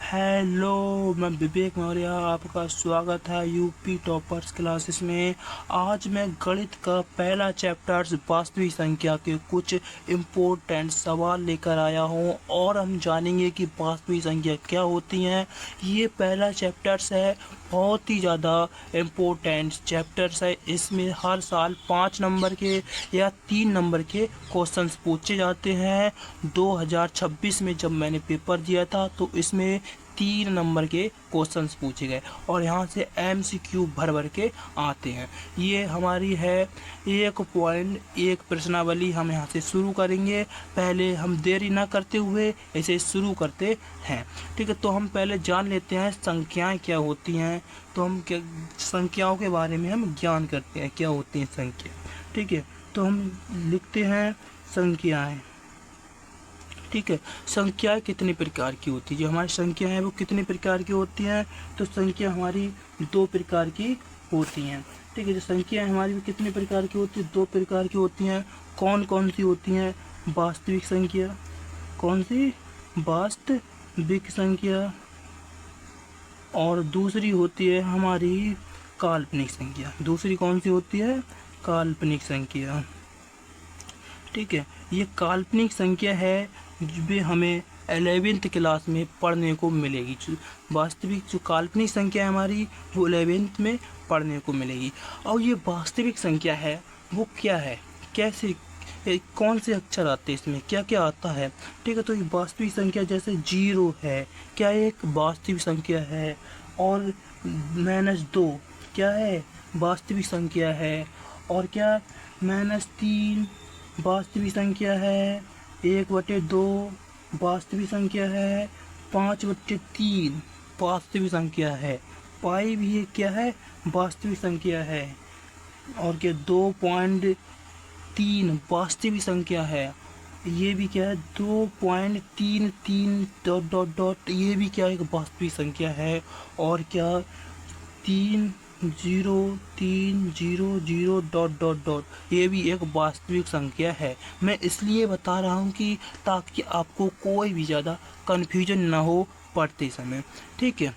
Hello, मैं विवेक मौर्य, आपका स्वागत है यूपी टॉपर्स क्लासेस में। आज मैं गणित का पहला चैप्टर वास्तविक संख्या के कुछ इम्पोर्टेंट सवाल लेकर आया हूं और हम जानेंगे कि वास्तविक संख्या क्या होती हैं। ये पहला चैप्टर्स है, बहुत ही ज़्यादा इम्पोर्टेंट चैप्टर्स है। इसमें हर साल 5 नंबर के या 3 नंबर के क्वेश्चंस पूछे जाते हैं। 2026 में जब मैंने पेपर दिया था तो इसमें 3 नंबर के क्वेश्चंस पूछे गए और यहाँ से MCQ भर भर के आते हैं। ये हमारी है 1 प्रश्नावली। हम यहाँ से शुरू करेंगे। पहले हम देरी ना करते हुए इसे शुरू करते हैं। ठीक है, तो हम पहले जान लेते हैं संख्याएं क्या होती हैं। तो हम क्या संख्याओं के बारे में हम ज्ञान करते हैं, क्या होती हैं संख्या। ठीक है, तो हम लिखते हैं संख्याएं। ठीक है, संख्याएं कितने प्रकार की होती है, जो हमारी संख्या है वो कितने प्रकार की होती हैं। तो संख्या हमारी 2 प्रकार की होती हैं। ठीक है, जो संख्या हमारी वो कितने प्रकार की होती है, 2 प्रकार की होती हैं। कौन कौन सी होती हैं? वास्तविक संख्या। कौन सी? वास्तविक संख्या। और दूसरी होती है हमारी काल्पनिक संख्या। दूसरी कौन सी होती है? काल्पनिक संख्या। ठीक है, ये काल्पनिक संख्या है जो हमें 11th क्लास में पढ़ने को मिलेगी। वास्तविक जो काल्पनिक संख्या है हमारी वो 11th में पढ़ने को मिलेगी। और ये वास्तविक संख्या है वो क्या है, कैसे, कौन से अक्षर आते हैं इसमें, क्या क्या आता है। ठीक है, तो ये वास्तविक संख्या जैसे 0 है, क्या एक वास्तविक संख्या है। और -2 क्या है? वास्तविक संख्या है। और क्या? -3 वास्तविक संख्या है। 1/2 वास्तविक संख्या है। 5/3 वास्तविक संख्या है। पाई भी एक क्या है? वास्तविक संख्या है। और क्या? 2.3 वास्तविक संख्या है। ये भी क्या है? 2.33 डॉट डॉट डॉट, ये भी क्या एक वास्तविक संख्या है। और क्या? 3 0 3 0 0 डॉट डॉट डॉट, ये भी एक वास्तविक संख्या है। मैं इसलिए बता रहा हूँ कि ताकि आपको कोई भी ज़्यादा कन्फ्यूजन ना हो पढ़ते समय। ठीक है,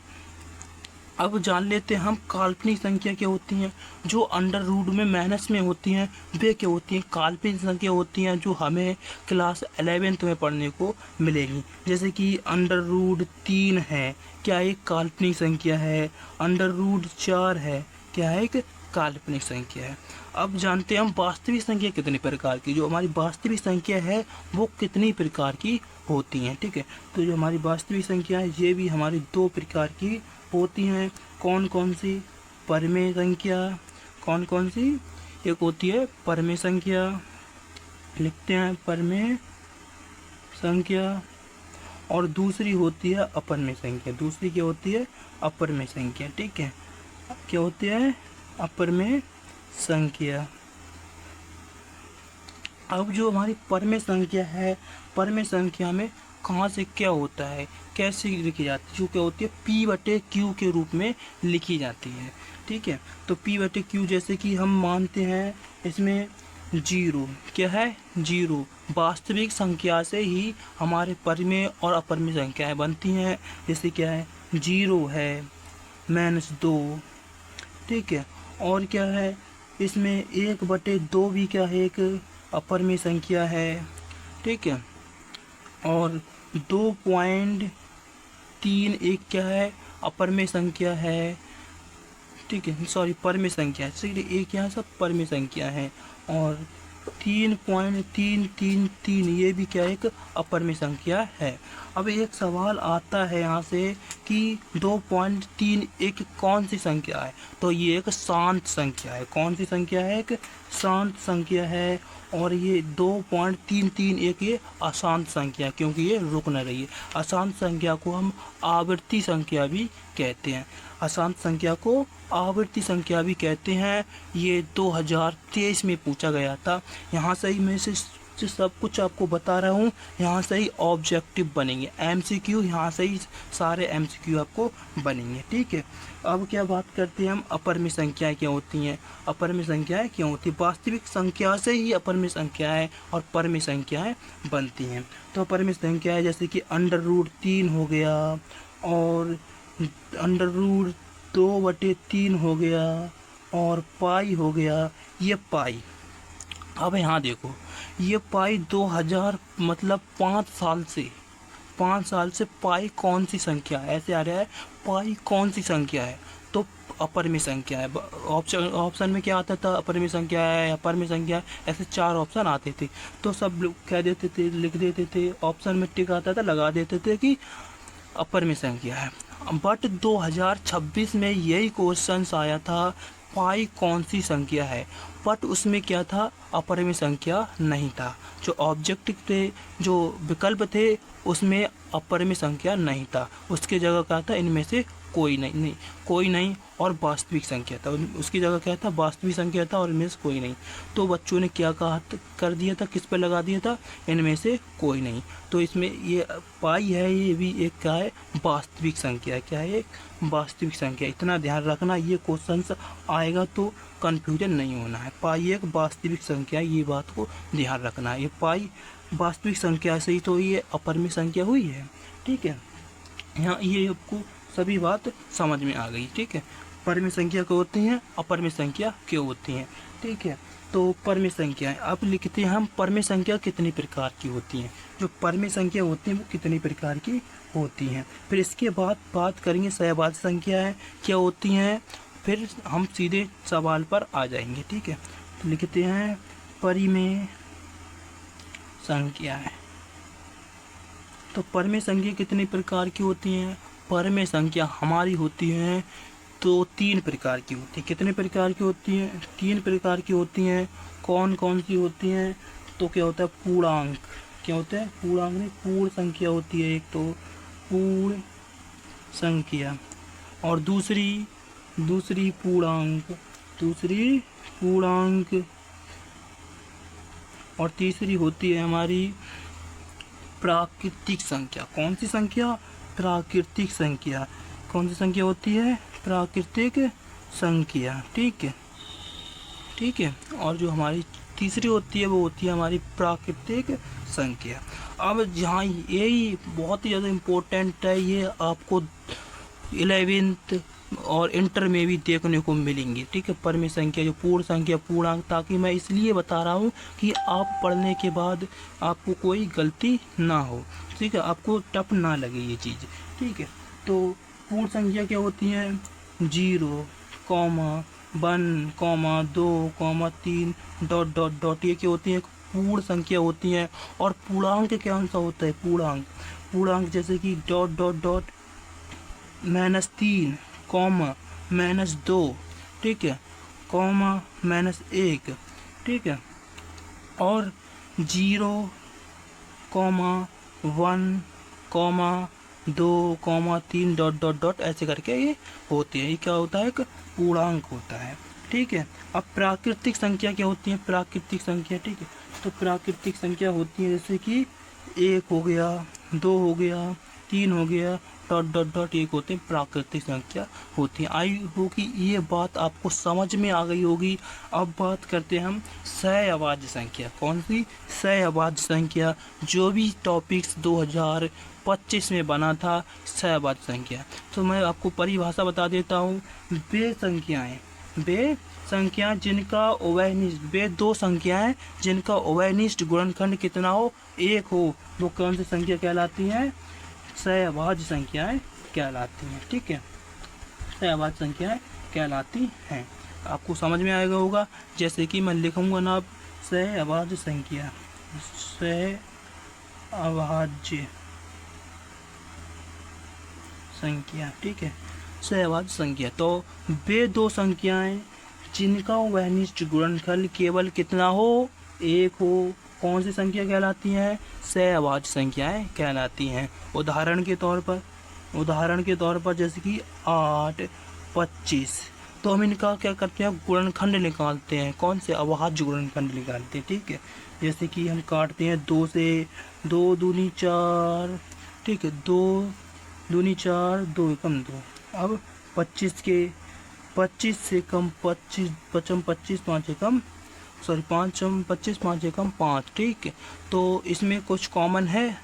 अब जान लेते हैं हम काल्पनिक संख्या क्या होती हैं। जो अंडर रूट में माइनस में होती हैं वे क्या होती हैं? काल्पनिक संख्या होती हैं जो हमें क्लास 11th में पढ़ने को मिलेगी। जैसे कि √3 है, क्या एक काल्पनिक संख्या है। √4 है, क्या है? एक काल्पनिक संख्या है। अब जानते हैं हम वास्तविक संख्या कितने प्रकार की, जो हमारी वास्तविक संख्या है वो कितनी प्रकार की होती हैं। ठीक है, तो जो हमारी वास्तविक संख्या है ये भी हमारी 2 प्रकार की होती हैं। कौन कौन सी? परमेय संख्या। कौन कौन सी? एक होती है परमेय संख्या, लिखते हैं परमेय संख्या। और दूसरी होती है अपरमेय संख्या। दूसरी क्या होती है? अपरमेय संख्या। ठीक है, क्या होती है? अपरमेय संख्या। अब जो हमारी परमेय संख्या है, परमेय संख्या में कहाँ से क्या होता है, कैसे लिखी जाती है? जो क्या होती है? P/Q के रूप में लिखी जाती है। ठीक है, तो P/Q जैसे कि हम मानते हैं इसमें 0 क्या है? 0 वास्तविक संख्या से ही हमारे परमेय और अपरमेय संख्याएं बनती हैं। जैसे क्या है? 0 है, -2। ठीक है, और क्या है? इसमें 1/2 भी क्या है? एक अपरमेय संख्या है। ठीक है, और 2.3 एक क्या है? अपरमेय संख्या है। ठीक है, सॉरी परमेय संख्या है। ठीक है, एक यहाँ सब परमेय संख्या है। और 3.333 ये भी क्या एक अपरमेय संख्या है। अब एक सवाल आता है यहाँ से कि 2.3 एक कौन सी संख्या है? तो ये एक शांत संख्या है। कौन सी संख्या है? एक शांत संख्या है। और ये 2.33 एक ये अशांत संख्या, क्योंकि ये रुक न रही है। अशांत संख्या को हम आवर्ती संख्या भी कहते हैं। अशांत संख्या को आवर्ती संख्या भी कहते हैं। ये 2023 में पूछा गया था। यहाँ से ही मैं से सब कुछ आपको बता रहा हूँ। यहाँ से ही ऑब्जेक्टिव बनेंगे, MCQ यहाँ से ही सारे MCQ आपको बनेंगे। ठीक है, अब क्या बात करते हैं हम अपरमेय संख्याएं क्या होती हैं। अपरमेय संख्याएं क्यों होती है? वास्तविक संख्या से ही अपरमेय संख्याएं और परमेय संख्याएं बनती हैं। तो अपरमेय संख्याएं जैसे कि √3 हो गया, और अंडर रूट 2/3 हो गया, और पाई हो गया। ये पाई, अब यहाँ देखो, ये पाई 2000 मतलब 5 साल से पाई कौन सी संख्या है, ऐसे आ रहा है पाई कौन सी संख्या है, तो अपरिमेय संख्या है। ऑप्शन में क्या आता था, अपरिमेय संख्या है, अपरिमेय संख्या है, ऐसे 4 ऑप्शन आते थे। तो सब लोग कह देते थे, लिख देते थे, ऑप्शन में टिक आता था, लगा देते थे कि अपरिमेय संख्या है। बट 2026 में यही क्वेश्चन आया था, पाई कौन सी संख्या है, बट उसमें क्या था, अपरिमेय संख्या नहीं था। जो ऑब्जेक्ट थे, जो विकल्प थे, उसमें अपरिमेय संख्या नहीं था। उसकी जगह क्या था, इनमें से कोई नहीं और वास्तविक संख्या था। उसकी जगह क्या था, वास्तविक संख्या था और इनमें से कोई नहीं। तो बच्चों ने क्या कहा कर दिया था, किस पे लगा दिया था, इनमें से कोई नहीं। तो इसमें ये पाई है, ये भी एक क्या है, वास्तविक संख्या है। क्या है, एक वास्तविक संख्या। इतना ध्यान रखना, ये क्वेश्चन आएगा तो कन्फ्यूजन नहीं होना है। पाई एक वास्तविक संख्या है, ये बात को ध्यान रखना है। ये पाई वास्तविक संख्या से ही तो ये अपरिमेय संख्या हुई है। ठीक है, यहाँ ये आपको सभी बात समझ में आ गई। ठीक है, परिमेय संख्या क्यों होती हैं, अपरिमेय संख्या क्यों होती हैं। ठीक है, तो परिमेय संख्या अब लिखते हैं हम, परिमेय संख्या कितनी प्रकार की होती हैं। जो परिमेय संख्या होती हैं वो कितनी प्रकार की होती हैं। फिर इसके बाद बात करेंगे सहभाज्य संख्याएँ क्या होती हैं, फिर हम सीधे सवाल पर आ जाएंगे। ठीक है, तो लिखते हैं परिमेय संख्याएँ। तो परिमेय संख्या कितनी प्रकार की होती हैं, परिमेय संख्या हमारी होती हैं तो 3 प्रकार की होती है। कितने प्रकार की होती हैं, 3 प्रकार की होती हैं। कौन कौन सी होती हैं, तो क्या होता है, पूर्णांक। क्या होता है, पूर्णांक नहीं, पूर्ण संख्या होती है एक, तो पूर्ण संख्या, और दूसरी पूर्णांक, और तीसरी होती है हमारी प्राकृतिक संख्या। कौन सी संख्या, प्राकृतिक संख्या। कौन सी संख्या होती है, प्राकृतिक संख्या। ठीक है, और जो हमारी तीसरी होती है वो होती है हमारी प्राकृतिक संख्या। अब जहाँ यही बहुत ही ज़्यादा इम्पोर्टेंट है, ये आपको 11th और इंटर में भी देखने को मिलेंगी। ठीक है, परिमेय संख्या, जो पूर्ण संख्या, पूर्णांक, ताकि मैं इसलिए बता रहा हूँ कि आप पढ़ने के बाद आपको कोई गलती ना हो। ठीक है, आपको टफ ना लगे ये चीज़। ठीक है, तो पूर्ण संख्या क्या होती है, 0, 1, 2, 3 ... ये क्या होती है, पूर्ण संख्या होती हैं। और पूर्णांक क्या सा होता है, पूर्णांक जैसे कि ... -3, -2, ठीक है, -1, ठीक है, और 0, 1, 2, 3 ... ऐसे करके ये होते हैं। ये क्या होता है, एक पूर्णांक होता है। ठीक है, अब प्राकृतिक संख्या क्या होती है, प्राकृतिक संख्या। ठीक है, तो प्राकृतिक संख्या होती है जैसे कि 1 हो गया, 2 हो गया, 3 हो गया, ... एक होते हैं, प्राकृतिक संख्या होती है। आई हो कि ये बात आपको समझ में आ गई होगी। अब बात करते हैं हम सहअभाज्य संख्या। कौन सी, सहअभाज्य संख्या। जो भी टॉपिक्स 2025 में बना था, सहअभाज्य संख्या। तो मैं आपको परिभाषा बता देता हूँ। वे संख्याएं जिनका उभयनिष्ठ, वे 2 संख्याएं जिनका उभयनिष्ठ गुणनखंड कितना हो, 1 हो, वो कौन सी संख्या कहलाती हैं, सहअभाज्य संख्याएं कहलाती हैं। ठीक है, सहअभाज्य संख्याएं कहलाती हैं। आपको समझ में आएगा होगा। जैसे कि मैं लिखूंगा ना, अब सहअभाज्य संख्या, सहअभाज्य संख्या। ठीक है, सहअभाज्य संख्या, तो वे 2 संख्याएं जिनका उभयनिष्ठ गुणनखंड केवल कितना हो, 1 हो, कौन सी संख्या कहलाती हैं, सहअभाज्य संख्याएं कहलाती हैं। उदाहरण के तौर पर जैसे कि 8, 25, तो हम इनका क्या करते हैं, गुणनखंड निकालते हैं। कौन से, अभाज्य गुणनखंड निकालते हैं। ठीक है, जैसे कि हम काटते हैं 2 से, 2 दूनी 4, ठीक है, 2 दूनी 4, 2 एकम 2। अब 25 से कम 25, 25 5 एकम 5 एकम 5। ठीक है, तो इसमें कुछ कॉमन है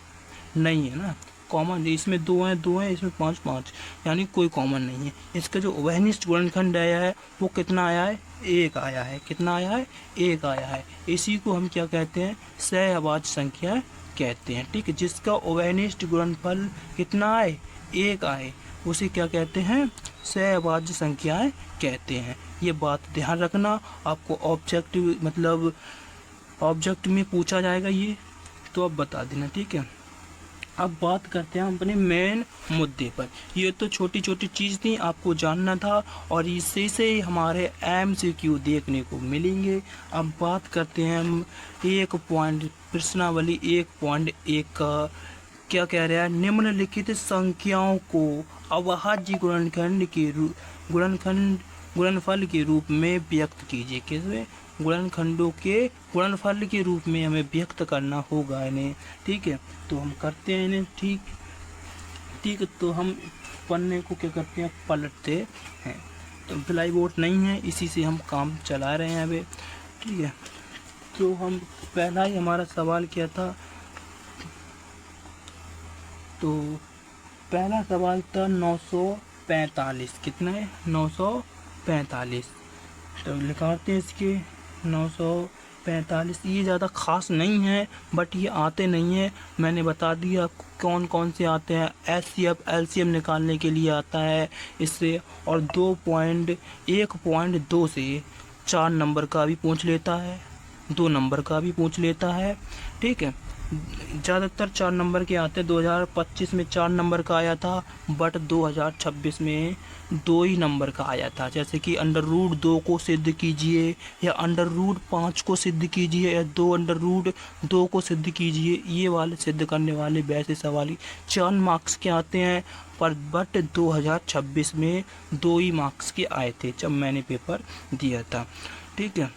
नहीं, है ना, कॉमन, इसमें 2 हैं 2 हैं, इसमें 5 5, यानी कोई कॉमन नहीं है। इसका जो उभयनिष्ठ गुणनखंड आया है वो कितना आया है, 1 आया है। कितना आया है, 1 आया है। इसी को हम क्या कहते हैं, सहअभाज्य संख्या कहते हैं। ठीक है, जिसका उभयनिष्ठ गुणनफल कितना आए, 1 आए, उसे क्या कहते हैं, सहअभाज्य संख्याएं कहते हैं। ये बात ध्यान रखना, आपको ऑब्जेक्टिव मतलब ऑब्जेक्ट में पूछा जाएगा ये, तो आप बता देना। ठीक है, अब बात करते हैं अपने मेन मुद्दे पर। ये तो छोटी छोटी चीज़ थी, आपको जानना था, और इससे से हमारे MCQ देखने को मिलेंगे। अब बात करते हैं हम एक पॉइंट, प्रश्नावली 1.1 का क्या कह रहा है, निम्नलिखित संख्याओं को अभाज्य गुणनफल के रूप में व्यक्त कीजिए। किसमें, गुणनखंडों के गुणनफल के रूप में हमें व्यक्त करना होगा इन्हें। ठीक है, तो हम करते हैं इन्हें। ठीक है, तो हम पन्ने को क्या करते हैं, पलटते हैं। तो ब्लैक बोर्ड नहीं है, इसी से हम काम चला रहे हैं अभी। ठीक है, तो हम पहला ही हमारा सवाल क्या था, तो पहला सवाल था 945। कितना है, 945। तो लिखाते हैं इसके 945। ये ज़्यादा खास नहीं है, बट ये आते नहीं हैं। मैंने बता दिया आपको कौन कौन से आते हैं। HCF LCM निकालने के लिए आता है इससे, और 1.2 से 4 नंबर का भी पूछ लेता है, 2 नंबर का भी पूछ लेता है। ठीक है, ज़्यादातर 4 नंबर के आते हैं। 2025 में 4 नंबर का आया था, बट 2026 में 2 ही नंबर का आया था। जैसे कि √2 को सिद्ध कीजिए, या √5 को सिद्ध कीजिए, या 2√2 को सिद्ध कीजिए। ये वाले सिद्ध करने वाले वैसे सवाल 4 मार्क्स के आते हैं, पर बट 2026 में 2 ही मार्क्स के आए थे जब मैंने पेपर दिया था। ठीक है,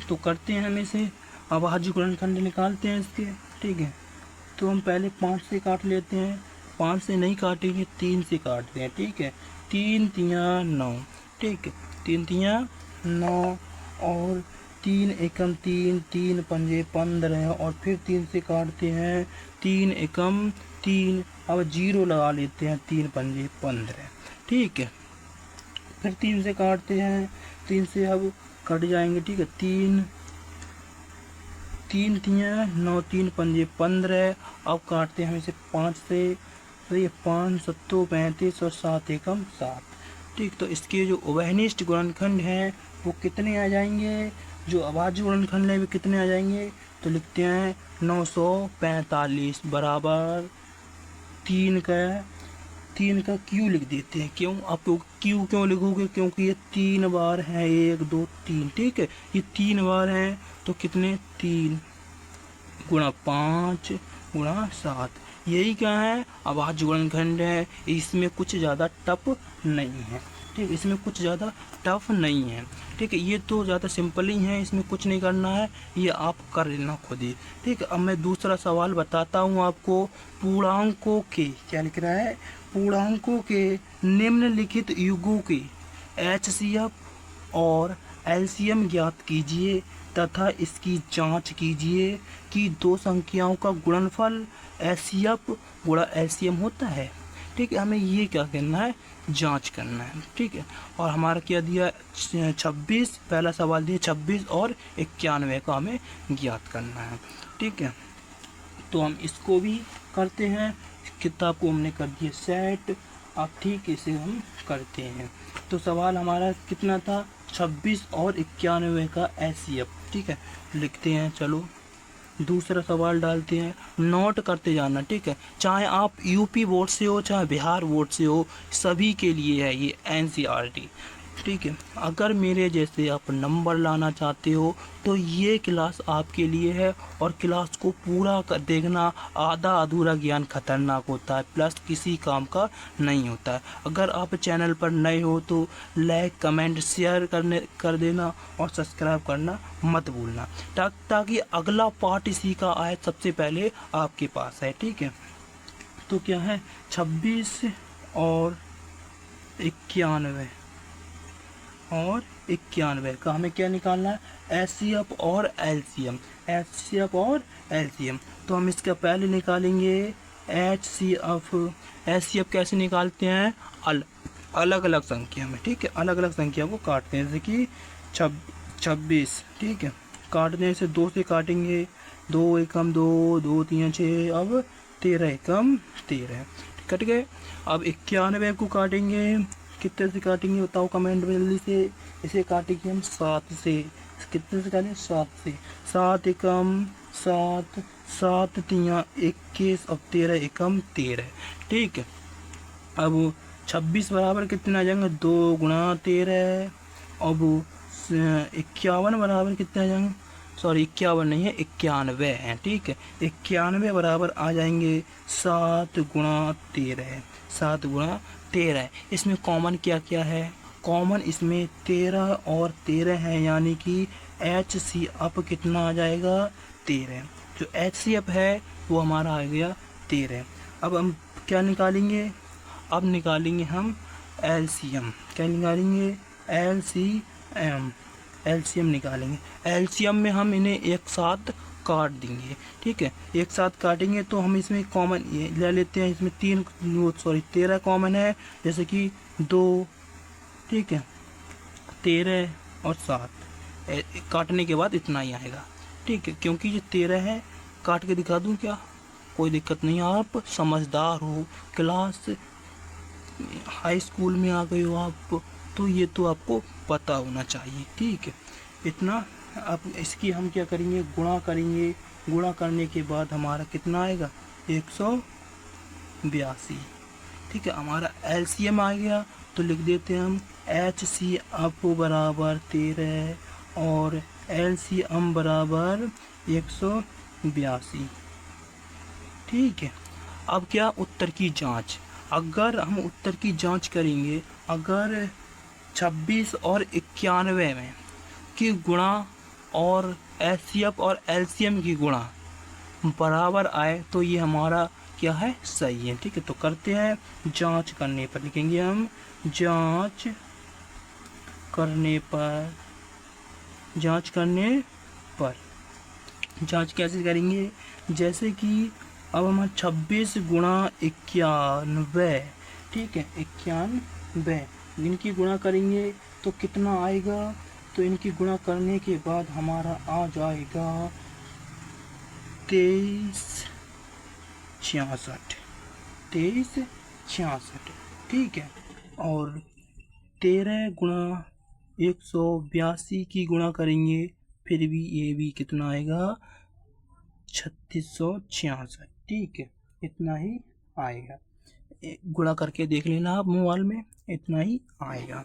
तो करते हैं हम इसे, अभाज्य गुणनखंड निकालते हैं इसके। ठीक है, तो हम पहले 5 से काट लेते हैं। 5 से नहीं काटेंगे, 3 से काटते हैं। ठीक है, 3 तियां 9। ठीक है, 3 तियां 9, और 3 एकम 3, 3 पंजे 15, और फिर 3 से काटते हैं, 3 एकम 3। अब 0 लगा लेते हैं, 3 पंजे 15। ठीक है, फिर 3 से काटते हैं, 3 से अब कट जाएंगे। ठीक है, 3 तियां 9, 3 पंजे 15। अब काटते हैं हम इसे 5 से, तो ये 5 7 35, और 7 एकम 7। ठीक, तो इसके जो उभयनिष्ठ गुणनखंड हैं वो कितने आ जाएंगे, जो अभाज्य गुणनखंड है वो कितने आ जाएंगे, तो लिखते हैं 945 बराबर 3 का Q लिख देते हैं। क्यों, आप Q क्यों लिखोगे, क्योंकि ये 3 बार है, 1 2 3। ठीक है, ये 3 बार हैं, तो कितने, 3 गुणा 5 गुणा 7। यही क्या है, अभाज्य गुणनखंड है। इसमें कुछ ज़्यादा टफ नहीं है। ठीक, इसमें कुछ ज़्यादा टफ नहीं है। ठीक है, ये तो ज़्यादा सिंपल ही है, इसमें कुछ नहीं करना है, ये आप कर लेना खुद ही। ठीक है, अब मैं दूसरा सवाल बताता हूँ आपको। पूर्णांकों के, क्या लिख रहा है, पूर्णांकों के निम्नलिखित युगों के HCF और LCM ज्ञात कीजिए तथा इसकी जांच कीजिए कि 2 संख्याओं का गुणनफल HCF गुणा LCM होता है। ठीक है, हमें ये क्या करना है, जांच करना है। ठीक है, और हमारा क्या दिया, 26, पहला सवाल दिया 26 और 91 का हमें ज्ञात करना है। ठीक है, तो हम इसको भी करते हैं। किताब को हमने कर दिया सेट, अब ठीक इसे हम करते हैं। तो सवाल हमारा कितना था, 26 और 91 का HCF। ठीक है, लिखते हैं, चलो दूसरा सवाल डालते हैं, नोट करते जाना। ठीक है, चाहे आप यूपी बोर्ड से हो चाहे बिहार बोर्ड से हो, सभी के लिए है ये NCERT। ठीक है, अगर मेरे जैसे आप नंबर लाना चाहते हो तो ये क्लास आपके लिए है, और क्लास को पूरा कर देखना। आधा अधूरा ज्ञान खतरनाक होता है, प्लस किसी काम का नहीं होता है। अगर आप चैनल पर नए हो तो लाइक कमेंट शेयर कर देना, और सब्सक्राइब करना मत भूलना, ताकि अगला पार्ट इसी का आए सबसे पहले आपके पास है। ठीक है, तो क्या है, 26 और 91 का हमें क्या निकालना है, HCF और LCM। HCF और LCM, तो हम इसका पहले निकालेंगे HCF कैसे निकालते हैं? अलग अलग संख्या में, ठीक है, अलग अलग संख्या को काटते हैं, जैसे कि 26, ठीक है, काटने से 2 से काटेंगे, 2 एकम 2, 2 3 6, अब 13 एकम 13 कट गए। अब 91 को काटेंगे, कितने से काटेंगे बताओ कमेंट में जल्दी से। इसे काटेंगे हम 7 से, कितने से काटेंगे? 7 से। 7 एकम 7, 7 3 21, अब 13 एकम 13, ठीक है। अब 26 बराबर कितने आ जाएंगे? 2 गुणा 13। अब 51 बराबर कितने आ जाएंगे? सॉरी 51 नहीं है, 91 है, ठीक है। 91 बराबर आ जाएंगे 7 गुणा 13, 7 गुणा 13। इसमें कॉमन क्या क्या है? कॉमन इसमें 13 और 13 है, यानी कि HCF कितना आ जाएगा? 13। जो HCF है वो हमारा आ गया 13। अब हम क्या निकालेंगे? अब निकालेंगे हम LCM। क्या निकालेंगे? LCM निकालेंगे। LCM में हम इन्हें एक साथ काट देंगे, ठीक है। एक साथ काटेंगे तो हम इसमें कॉमन ये ले लेते हैं, इसमें 13 कॉमन है, जैसे कि 2, ठीक है, 13 और 7 काटने के बाद इतना ही आएगा, ठीक है। क्योंकि ये 13 है, काट के दिखा दूं क्या? कोई दिक्कत नहीं, आप समझदार हो, क्लास हाई स्कूल में आ गए हो आप, तो ये तो आपको पता होना चाहिए, ठीक है। इतना अब इसकी हम क्या करेंगे? गुणा करेंगे। गुणा करने के बाद हमारा कितना आएगा? 182, ठीक है। हमारा LCM आ गया, तो लिख देते हैं हम HCF बराबर 13 और LCM बराबर 182, ठीक है। अब क्या? उत्तर की जांच। अगर हम उत्तर की जांच करेंगे, अगर 26 और 91 में की गुणा और HCF और LCM की गुणा बराबर आए तो ये हमारा क्या है? सही है, ठीक है। तो करते हैं, जांच करने पर लिखेंगे हम, जांच करने पर, जांच करने पर। जांच कैसे करेंगे? जैसे कि अब हम 26 गुणा 91, ठीक है, 91 इनकी गुणा करेंगे तो कितना आएगा? तो इनकी गुणा करने के बाद हमारा आ जाएगा 2366, 2366, ठीक है। और 13 गुणा 182 की गुणा करेंगे, फिर भी ये भी कितना आएगा? 3666, ठीक है, इतना ही आएगा। गुणा करके देख लेना आप मोबाइल में, इतना ही आएगा,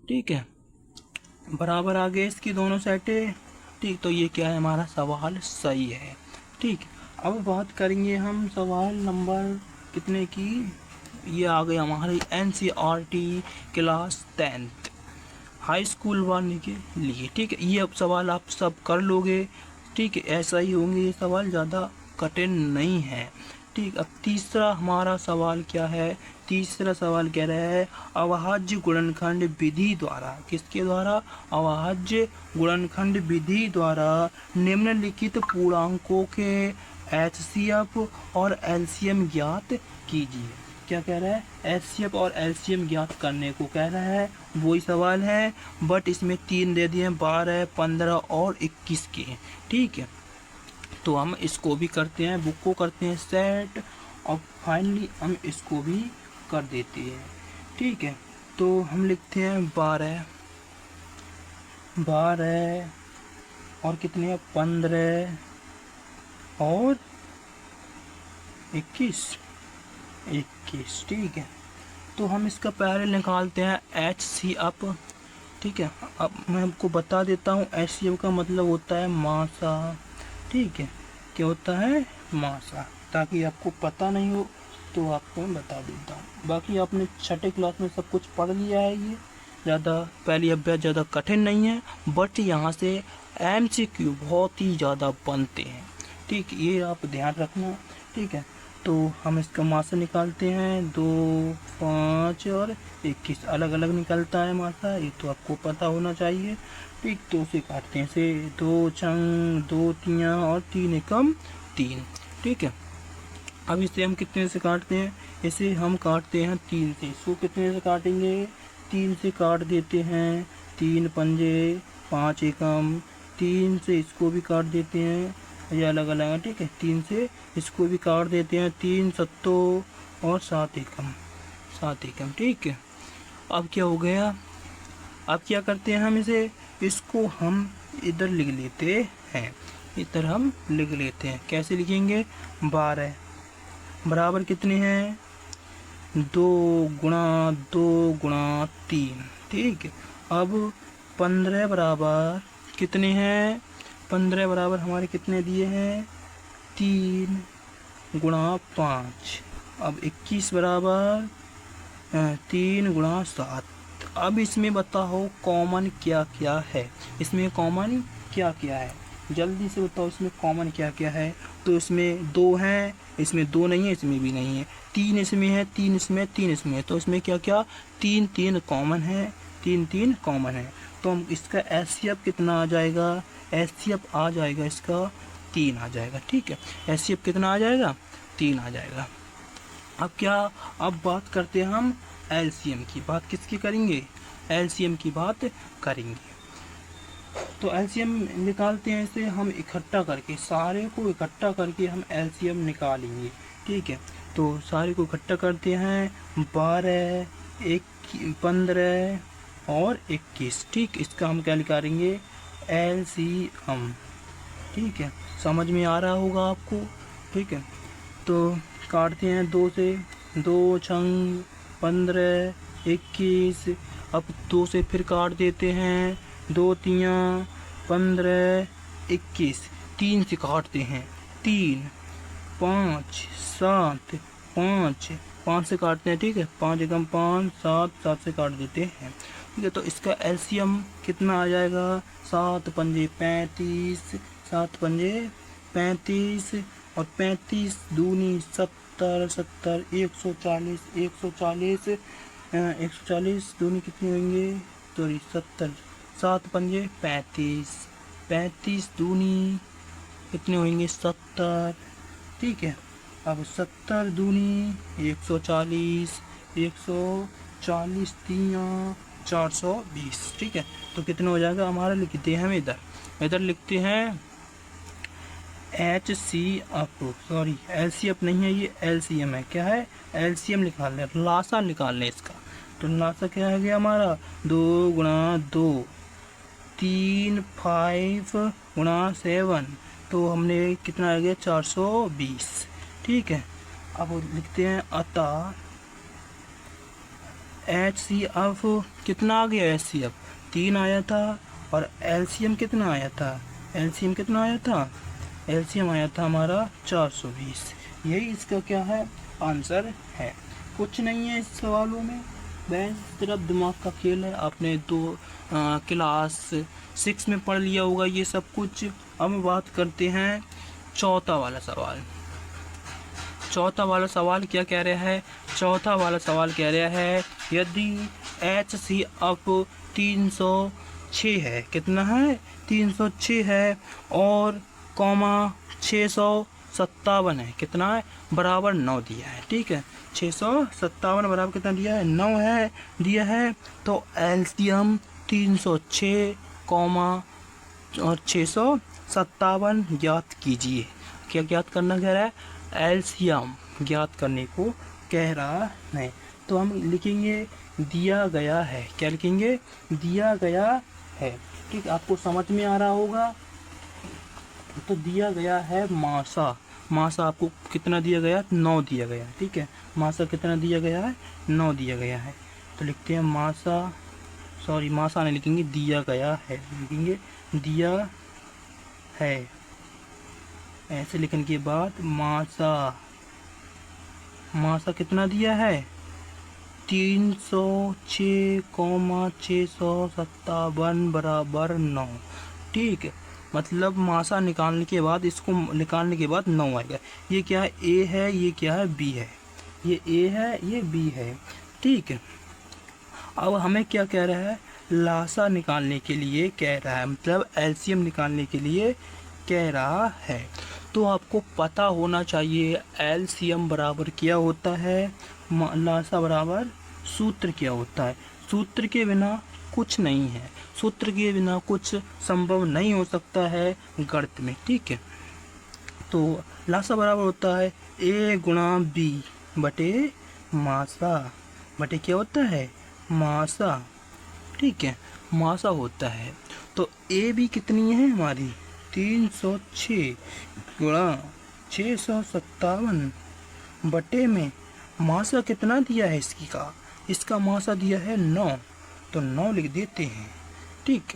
ठीक है। बराबर आ गए इसकी दोनों साइडें, ठीक। तो ये क्या है? हमारा सवाल सही है, ठीक। अब बात करेंगे हम सवाल नंबर कितने की? ये आ गई हमारी NCERT class 10th high school वाले के लिए, ठीक है। ये अब सवाल आप सब कर लोगे, ठीक है, ऐसा ही होंगे ये सवाल, ज़्यादा कठिन नहीं है, ठीक। अब तीसरा हमारा सवाल क्या है? तीसरा सवाल कह रहा है अविभाज्य गुणनखंड विधि द्वारा, किसके द्वारा? अविभाज्य गुणनखंड विधि द्वारा निम्नलिखित पूर्णांकों के HCF और LCM ज्ञात कीजिए। क्या कह रहा है? HCF और LCM ज्ञात करने को कह रहा है, वही सवाल है, बट इसमें 3 दे दिए, 12, 15 और 21 के, ठीक है। तो हम इसको भी करते हैं, बुक को करते हैं सेट, और फाइनली हम इसको भी कर देते हैं, ठीक है। तो हम लिखते हैं 12 और कितने? 15 और 21, ठीक है। तो हम इसका पहले निकालते हैं HCF, ठीक है। अब मैं आपको बता देता हूँ, HCF का मतलब होता है मासा, ठीक है। क्या होता है? मासा, ताकि आपको पता नहीं हो तो आपको मैं बता देता हूँ। बाकी आपने 6ठी क्लास में सब कुछ पढ़ लिया है, ये ज़्यादा पहली अभ्यास ज़्यादा कठिन नहीं है, बट यहाँ से MCQ बहुत ही ज़्यादा बनते हैं, ठीक, ये आप ध्यान रखना, ठीक है। तो हम इसका मासा निकालते हैं, 2, 5 और 21 अलग अलग निकलता है मासा, ये तो आपको पता होना चाहिए, ठीक। तो उसे काटते हैं से 2 चंग 2 3 और 3 एकम 3, ठीक है। अब इसे हम कितने से काटते हैं, इसे हम काटते हैं 3 से। इसको कितने से काटेंगे, 3 से काट देते हैं। 3 पंजे 5 एकम, 3 से इसको भी काट देते हैं, ये अलग अलग है, ठीक है। 3 से इसको भी काट देते हैं, 3 सत्तो और 7 एकम, 7 एकम, ठीक है। अब क्या हो गया, अब क्या करते हैं हम इसको हम इधर लिख लेते हैं, इधर हम लिख लेते हैं। कैसे लिखेंगे, 12 बराबर कितने हैं, 2 गुणा 2 गुणा 3, ठीक है। अब 15 बराबर कितने हैं, 15 बराबर हमारे कितने दिए हैं, 3 गुणा 5। अब 21 बराबर 3 गुणा 7। अब इसमें बताओ कॉमन क्या क्या है, इसमें कॉमन क्या क्या है, जल्दी से बताओ इसमें कॉमन क्या क्या है। तो इसमें 2 हैं, इसमें 2 नहीं है, इसमें भी नहीं है। 3 इसमें है, 3 इसमें, 3 इसमें है। तो इसमें क्या क्या, 3 3 कॉमन है, 3 3 कॉमन है। तो हम इसका एचसीएफ कितना आ जाएगा, एचसीएफ आ जाएगा इसका 3 आ जाएगा, ठीक है। एचसीएफ कितना आ जाएगा, 3 आ जाएगा। अब क्या, अब बात करते हैं हम एलसीएम की। बात किसकी करेंगे, एलसीएम की बात करेंगे। तो एलसीएम निकालते हैं, इसे हम इकट्ठा करके, सारे को इकट्ठा करके हम एलसीएम निकालेंगे, ठीक है। तो सारे को इकट्ठा करते हैं, 12 15 और 21, ठीक। इसका हम क्या निकालेंगे, एलसीएम, ठीक है। समझ में आ रहा होगा आपको, ठीक है। तो काटते हैं 2 से, 2 छंग 15 21। अब 2 से फिर काट देते हैं, 2 तिया 15 21। 3 से काटते हैं, 3 5 7 5, 5 से काटते हैं, ठीक है। 5 एकम 5 7, 7 से काट देते हैं, ठीक है। तो इसका एलसीएम कितना आ जाएगा, 7 पंजे 35, 7 पंजे 35 और 35 दूनी 70, 70 140, 140 140 दूनी कितने होंगे, सॉरी 70, 7 पंजे 35, 35 दूनी कितने होंगे, 70, ठीक है। अब 70 दूनी 140, 140 तिया 420, ठीक है। तो कितना हो जाएगा हमारा, लिखते हैं हम इधर लिखते हैं H C F, sorry L C F नहीं है, ये एल सी एम है। क्या है, एल सी एम निकाल लें, लासा निकाल लें इसका। तो लासा क्या है गया हमारा, 2 गुणा 2, 3 5 गुणा 7, तो हमने कितना आ गया 420, ठीक है। अब लिखते हैं अतः एच सी एफ कितना आ गया, एच सी एफ 3 आया था, और एल सी एम कितना आया था, एल सी एम कितना आया था, एलसीएम आया था हमारा 420। यही इसका क्या है, आंसर है। कुछ नहीं है इस सवालों में, बस सिर्फ दिमाग का खेल है। आपने क्लास 6 में पढ़ लिया होगा ये सब कुछ। अब बात करते हैं चौथा वाला सवाल। चौथा वाला सवाल क्या कह रहा है, चौथा वाला सवाल कह रहा है यदि एच सी एफ 306 है, कितना है 306 है, और कॉमा 657 है, कितना है बराबर 9 दिया है, ठीक है। 657 बराबर कितना दिया है, 9 है दिया है। तो एलसीएम 306 कॉमा और 657 ज्ञात कीजिए। क्या ज्ञात करना कह रहा है, एलसीएम ज्ञात करने को कह रहा है। तो हम लिखेंगे दिया गया है, क्या लिखेंगे, दिया गया है, ठीक। आपको समझ में आ रहा होगा। तो दिया गया है मासा, मासा आपको कितना दिया गया, 9 दिया गया, ठीक है। मासा कितना दिया गया है, 9 दिया गया है। तो लिखते हैं मासा, सॉरी मासा नहीं लिखेंगे, दिया गया है लिखेंगे, दिया है। ऐसे लिखने के बाद मासा, मासा कितना दिया है 306 657 बराबर 9, ठीक है। मतलब मासा निकालने के बाद, इसको निकालने के बाद 9 आएगा। ये क्या है, ए है, ये क्या है, बी है, ये ए है, ये बी है, ठीक है। अब हमें क्या कह रहा है, लासा निकालने के लिए कह रहा है, मतलब एलसीएम निकालने के लिए कह रहा है। तो आपको पता होना चाहिए एलसीएम बराबर क्या होता है, लासा बराबर सूत्र क्या होता है। सूत्र के बिना कुछ नहीं है, सूत्र के बिना कुछ संभव नहीं हो सकता है गणित में, ठीक है। तो लासा बराबर होता है ए गुणा बी बटे मासा बटे क्या होता है, मासा, ठीक है, मासा होता है। तो ए बी कितनी है हमारी 306 गुणा 657 बटे में मासा कितना दिया है इसकी का, इसका मासा दिया है 9, तो 9 लिख देते हैं, ठीक।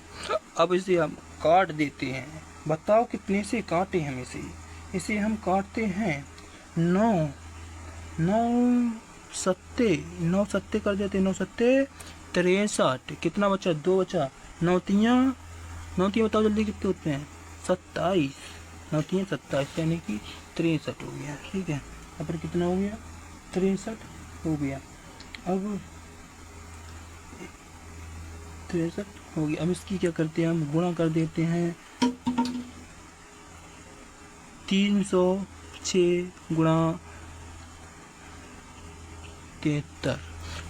अब इसे हम काट देते हैं, बताओ कितने से काटे हम इसे हम काटते हैं 9 सत्ते कर देते, 9 सत्ते 63, कितना बचा 2 बचा, 9 तियाँ बताओ जल्दी कितने होते हैं 27, 9 तियाँ 27 यानी कि 63 हो गया, ठीक है। अब फिर कितना हो गया 63 हो गया, अब 63 हो गया। अब इसकी क्या करते हैं हम गुणा कर देते हैं 306 गुणा 73,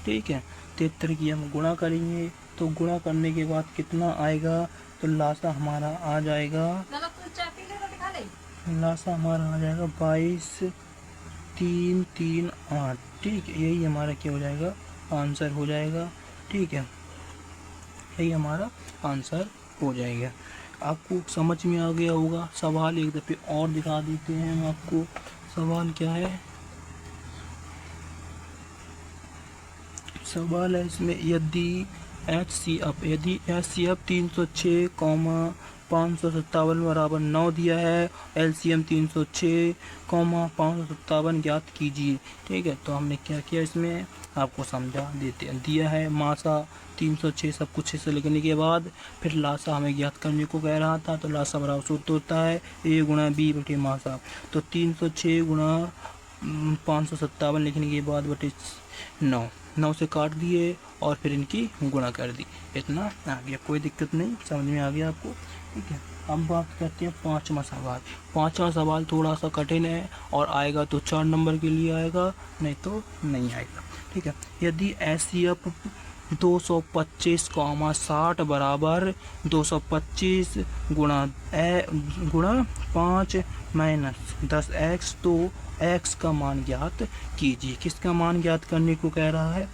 ठीक है। 73 की हम गुणा करेंगे तो गुणा करने के बाद कितना आएगा, तो लासा हमारा आ जाएगा 22338, ठीक है। यही हमारा क्या हो जाएगा आंसर हो जाएगा, ठीक है, यही हमारा आंसर हो जाएगा। आपको समझ में आ गया होगा। सवाल एक दफ़े और दिखा देते हैं हम आपको, सवाल क्या है, सवाल है इसमें यदि यदि HCF 306, 557 बराबर 9 दिया है, LCM 306, 557 ज्ञात कीजिए, ठीक है। तो हमने क्या किया इसमें आपको समझा देते हैं, दिया है मासा 306 सब कुछ हिस्सा लिखने के बाद फिर लासा हमें ज्ञात करने को कह रहा था, तो लासा बराबर सूत्र होता है A गुणा B बटे मासा। तो 306 गुणा 557 लिखने के बाद बटे 9 से काट दिए और फिर इनकी गुणा कर दी, इतना आ गया, कोई दिक्कत नहीं, समझ में आ गया आपको, ठीक है। अब बात करते हैं पाँचवा सवाल। पाँचवा सवाल थोड़ा सा कठिन है और आएगा तो 4 नंबर के लिए आएगा, नहीं तो नहीं आएगा, ठीक है। यदि HCF 225, बराबर 225 गुणा 5 माइनस 10x, तो x का मान ज्ञात कीजिए। किसका मान ज्ञात करने को कह रहा है,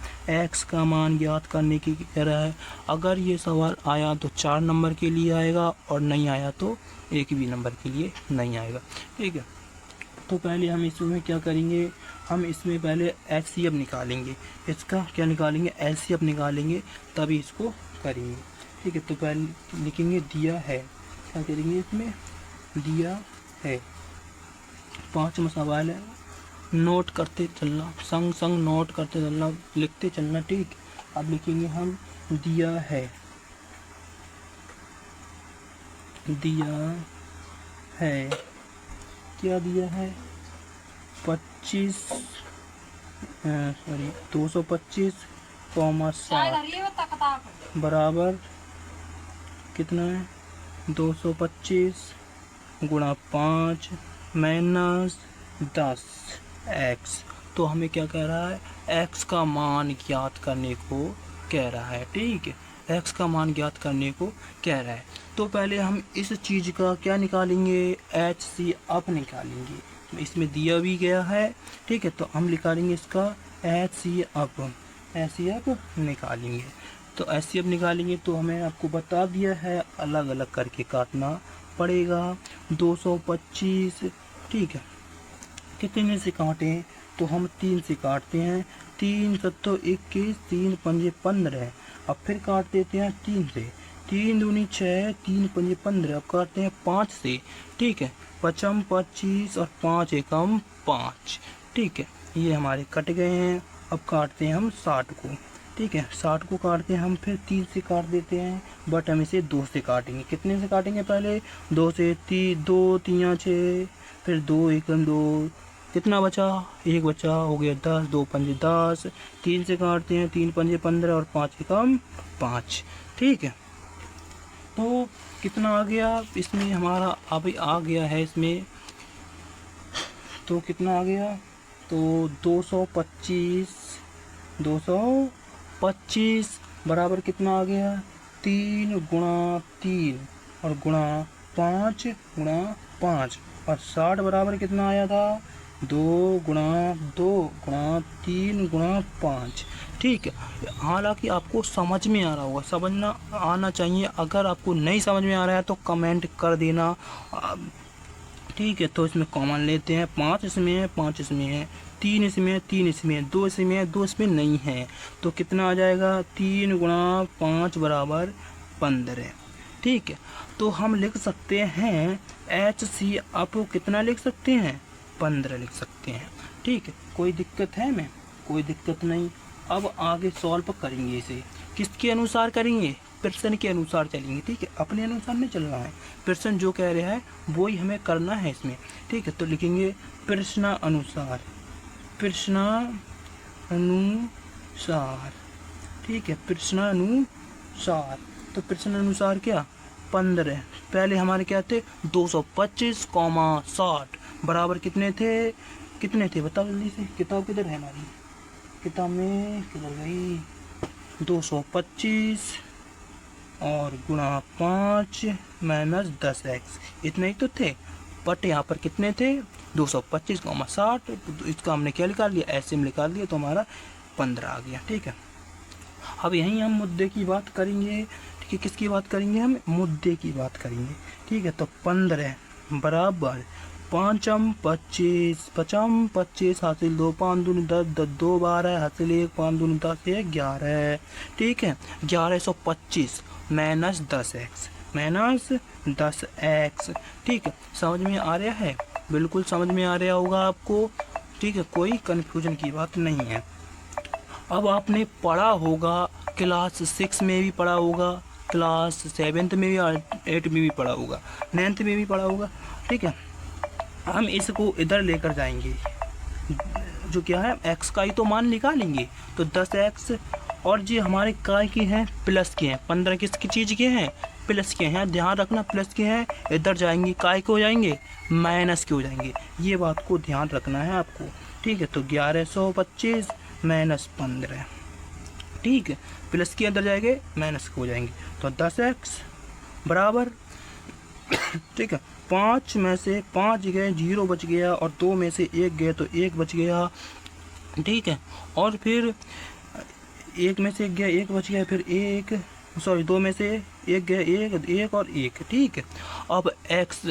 x का मान ज्ञात करने की कह रहा है। अगर ये सवाल आया तो 4 नंबर के लिए आएगा और नहीं आया तो 1 भी नंबर के लिए नहीं आएगा, ठीक है। तो पहले हम इसमें क्या करेंगे, हम इसमें पहले HCF निकालेंगे, इसका क्या निकालेंगे LCF निकालेंगे, तभी इसको करेंगे, ठीक है। तो पहले लिखेंगे दिया है, क्या करेंगे इसमें दिया है। 5वां सवाल है, नोट करते चलना, संग संग नोट करते चलना, लिखते चलना, ठीक। अब लिखेंगे हम दिया है क्या दिया है 225, बराबर कितना है 225 गुणा 5 माइनस 10x। तो हमें क्या कह रहा है, x का मान ज्ञात करने को कह रहा है, ठीक है, x का मान ज्ञात करने को कह रहा है। तो पहले हम इस चीज़ का क्या निकालेंगे, HCF निकालेंगे। तो इसमें दिया भी गया है, ठीक है, तो हम निकालेंगे इसका HCF निकालेंगे। तो HCF निकालेंगे तो हमें आपको बता दिया है अलग अलग करके काटना पड़ेगा। 225, ठीक है, कितने से काटें, तो हम 3 से काटते हैं, 3 सत्तो 21, 3 पंजे 15, अब फिर काट देते हैं 3 से, 3 दूनी 6, 3 पंजे 15, अब काटते हैं 5 से, ठीक है, 5 25 और 5 एकम 5, ठीक है, ये हमारे कट गए हैं। अब काटते हैं हम 60 को, ठीक है, 60 को काटते हैं हम, फिर 3 से काट देते हैं, बट हम इसे 2 से काटेंगे। कितने से काटेंगे, पहले 2 से, 2 3 6, फिर 2 एकम 2, कितना बचा, 1 बचा, हो गया 10, 2 पंजे 10, 3 से काटते हैं, 3 पंजे 15 और 5 एकम 5, ठीक है। तो कितना आ गया इसमें हमारा, अभी आ गया है इसमें तो कितना आ गया, तो 225 बराबर कितना आ गया, 3 × 3 और गुणा 5 × 5 और 60 बराबर कितना आया था, 2 × 2 × 3 × 5। ठीक है, हालांकि आपको समझ में आ रहा होगा, समझना आना चाहिए। अगर आपको नहीं समझ में आ रहा है तो कमेंट कर देना। ठीक है, तो इसमें कॉमन लेते हैं, 5 इसमें है, 5 इसमें है, 3 इसमें है, 3 इसमें है, 2 इसमें है, 2 इसमें नहीं है। तो कितना आ जाएगा, 3 × 5 बराबर 15। ठीक है, तो हम लिख सकते हैं HCF कितना लिख सकते हैं, 15 लिख सकते हैं। ठीक है, कोई दिक्कत है में, कोई दिक्कत नहीं। अब आगे सॉल्व करेंगे, इसे किसके अनुसार करेंगे, प्रश्न के अनुसार चलेंगे। ठीक है, अपने अनुसार नहीं चलना है, प्रश्न जो कह रहा है वो ही हमें करना है इसमें। ठीक है, तो लिखेंगे प्रश्नानुसार, प्रश्नानुसार। ठीक है, प्रश्नानुसार, तो प्रश्नानुसार क्या, 15। पहले हमारे क्या थे, 225, 60 बराबर कितने थे, बताओ जल्दी से। किताब किधर है हमारी, किताब में किधर गई, 225 और गुणा 5 - 10x, इतने ही तो थे। बट यहाँ पर कितने थे, 225, 60, तो इसका हमने क्या निकाल लिया, ऐसे में निकाल लिया, तो हमारा 15 आ गया। ठीक है, अब यहीं हम मुद्दे की बात करेंगे। ठीक है, किसकी बात करेंगे, हम मुद्दे की बात करेंगे। ठीक है, तो 15 बराबर 5 × 25, 5 × 25 हासिल 2, 5 दूनी 10, 10 2 12 हासिल 1, 5 दूनी 10 1 11। ठीक है, 1125 - 10x। ठीक है, समझ में आ रहा है, बिल्कुल समझ में आ रहा होगा आपको। ठीक है, कोई कन्फ्यूजन की बात नहीं है। अब आपने पढ़ा होगा, क्लास 6 में भी पढ़ा होगा, क्लास 7 में भी, 8 में भी पढ़ा होगा, 9th में भी पढ़ा होगा। ठीक है, हम इसको इधर लेकर जाएंगे, जो क्या है, x का ही तो मान निकालेंगे। तो 10x और जी हमारे काय के हैं, प्लस के हैं, 15 किसकी चीज़ के हैं, प्लस के हैं, ध्यान रखना प्लस के हैं। इधर जाएंगे काय के हो जाएंगे, माइनस के हो जाएंगे, ये बात को ध्यान रखना है आपको। ठीक है, तो 1125 - 15। ठीक है, प्लस के अंदर जाएंगे, माइनस के हो जाएंगे, तो 10x बराबर ठीक है, 5 में से 5 गए, 0 बच गया, और 2 में से 1 गए तो 1 बच गया। ठीक है, और फिर 1 में से 1 गया, 1 बच गया, फिर 2 में से 1 गया, 1 और 1। ठीक है, अब 10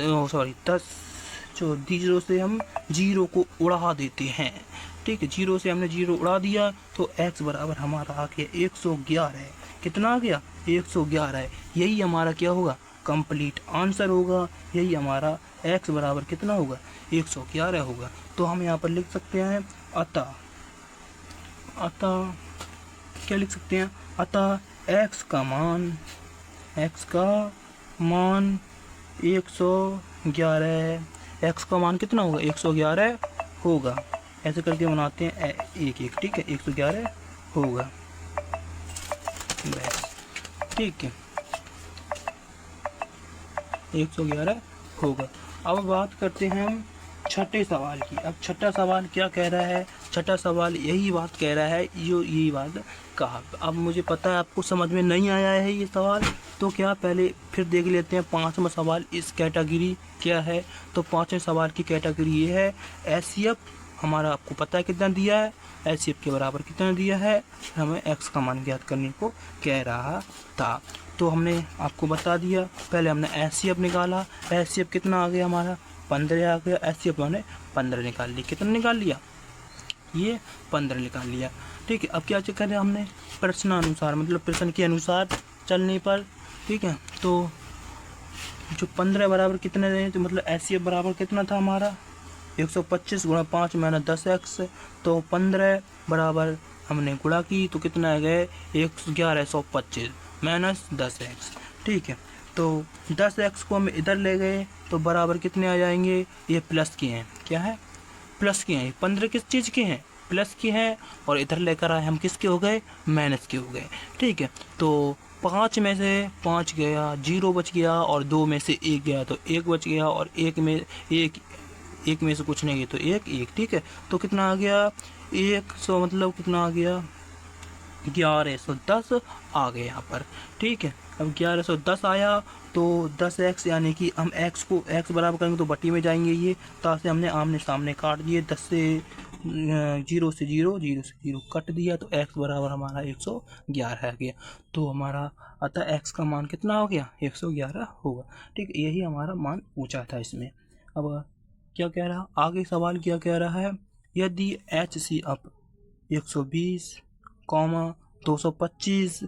जो 0 से हम 0 को उड़ा देते हैं। ठीक है, 0 से हमने 0 उड़ा दिया, तो x बराबर हमारा आ गया 111 है। कितना आ गया, 111 है। यही हमारा क्या होगा, कंप्लीट आंसर होगा। यही हमारा x बराबर कितना होगा, 111 होगा। तो हम यहाँ पर लिख सकते हैं अतः क्या लिख सकते हैं, अतः x का मान 111 है। x का मान कितना होगा, 111 होगा। ऐसे करके बनाते हैं 1 ठीक है, 111 होगा बस। ठीक है, 111 होगा। अब बात करते हैं हम छठे सवाल की। अब छठा सवाल क्या कह रहा है, छठा सवाल यही बात कह रहा है, यही बात कहा। अब मुझे पता है आपको समझ में नहीं आया है ये सवाल, तो क्या पहले फिर देख लेते हैं 5वां सवाल, इस कैटेगरी क्या है। तो 5वें सवाल की कैटेगरी ये है, HCF हमारा आपको पता है कितना दिया है, HCF के बराबर कितना दिया है, हमें x का मान ज्ञात करने को कह रहा था। तो हमने आपको बता दिया, पहले हमने HCF निकाला, HCF कितना आ गया हमारा, 15 आ गया। HCF मैंने 15 निकाल लिया, कितना निकाल लिया, ये 15 निकाल लिया। ठीक है, अब क्या चेक करें हमने, प्रश्नानुसार मतलब प्रश्न के अनुसार चलने पर। ठीक है, तो जो 15 बराबर कितने रहे, तो मतलब HCF बराबर कितना था हमारा, 125 × 5 - 10x। तो 15 बराबर हमने गुणा की तो कितना आ गए, 1125 - 10x। ठीक है, तो 10x को हम इधर ले गए तो बराबर कितने आ जाएंगे, ये प्लस के हैं, क्या है, प्लस के हैं। 15 किस चीज़ के हैं, प्लस के हैं, और इधर लेकर आए हम किसके हो गए, माइनस के हो गए। ठीक है, तो 5 में से 5 गया, 0 बच गया, और 2 में से 1 गया तो 1 बच गया, और 1 में 1 एक में से कुछ नहीं है तो एक एक, ठीक है। तो कितना आ गया 100, मतलब कितना आ गया 1110 आ गया यहाँ पर, ठीक है। अब 1110 आया तो 10x, यानी कि हम x को x बराबर करेंगे तो बटी में जाएंगे, ये ताकि से हमने आमने सामने काट दिए, 10 से 0 से 0, 0 से 0 कट दिया, तो x बराबर हमारा 111 आ गया। तो हमारा अतः x का मान कितना हो गया 111 होगा, ठीक है। यही हमारा मान पूछा था इसमें। अब क्या कह रहा आगे सवाल, क्या कह रहा है, यदि HCF 120, 225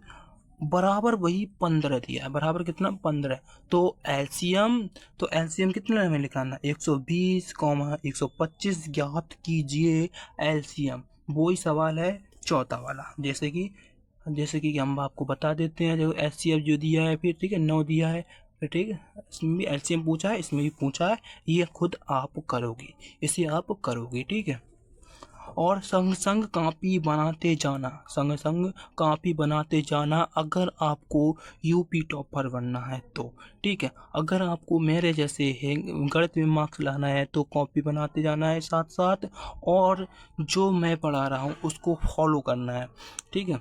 बराबर वही 15 दिया है, बराबर कितना 15, तो एलसीएम कितना हमें निकालना 120, 125 ज्ञात कीजिए एलसीएम। वही सवाल है चौथा वाला, जैसे कि हम आपको बता देते हैं, जो एचसीएफ जो दिया है, फिर ठीक है 9 दिया है, फिर ठीक है इसमें भी एलसीएम पूछा है, इसमें भी पूछा है, ये खुद आप करोगे, इसे आप करोगे, ठीक है। और संग संग कापी बनाते जाना अगर आपको यूपी टॉपर बनना है तो, ठीक है। अगर आपको मेरे जैसे गणित में मार्क्स लाना है तो कॉपी बनाते जाना है साथ साथ, और जो मैं पढ़ा रहा हूँ उसको फॉलो करना है, ठीक है।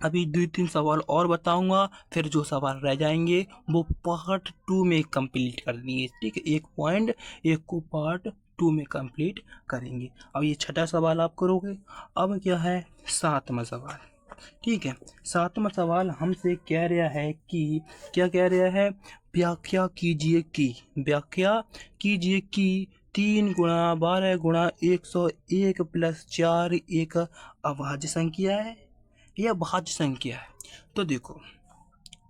अभी 2-3 सवाल और बताऊंगा, फिर जो सवाल रह जाएंगे वो पार्ट 2 में कंप्लीट कर लेंगे, ठीक है। एक पॉइंट एक को पार्ट 2 में कंप्लीट करेंगे। अब ये छठा सवाल आप करोगे। अब क्या है 7वां सवाल, ठीक है। 7वां सवाल हमसे कह रहा है कि, क्या कह रहा है, व्याख्या कीजिए कि 3 गुणा 12 गुणा 101 प्लस 4 एक अभाज्य संख्या है या भाज्य संख्या है। तो देखो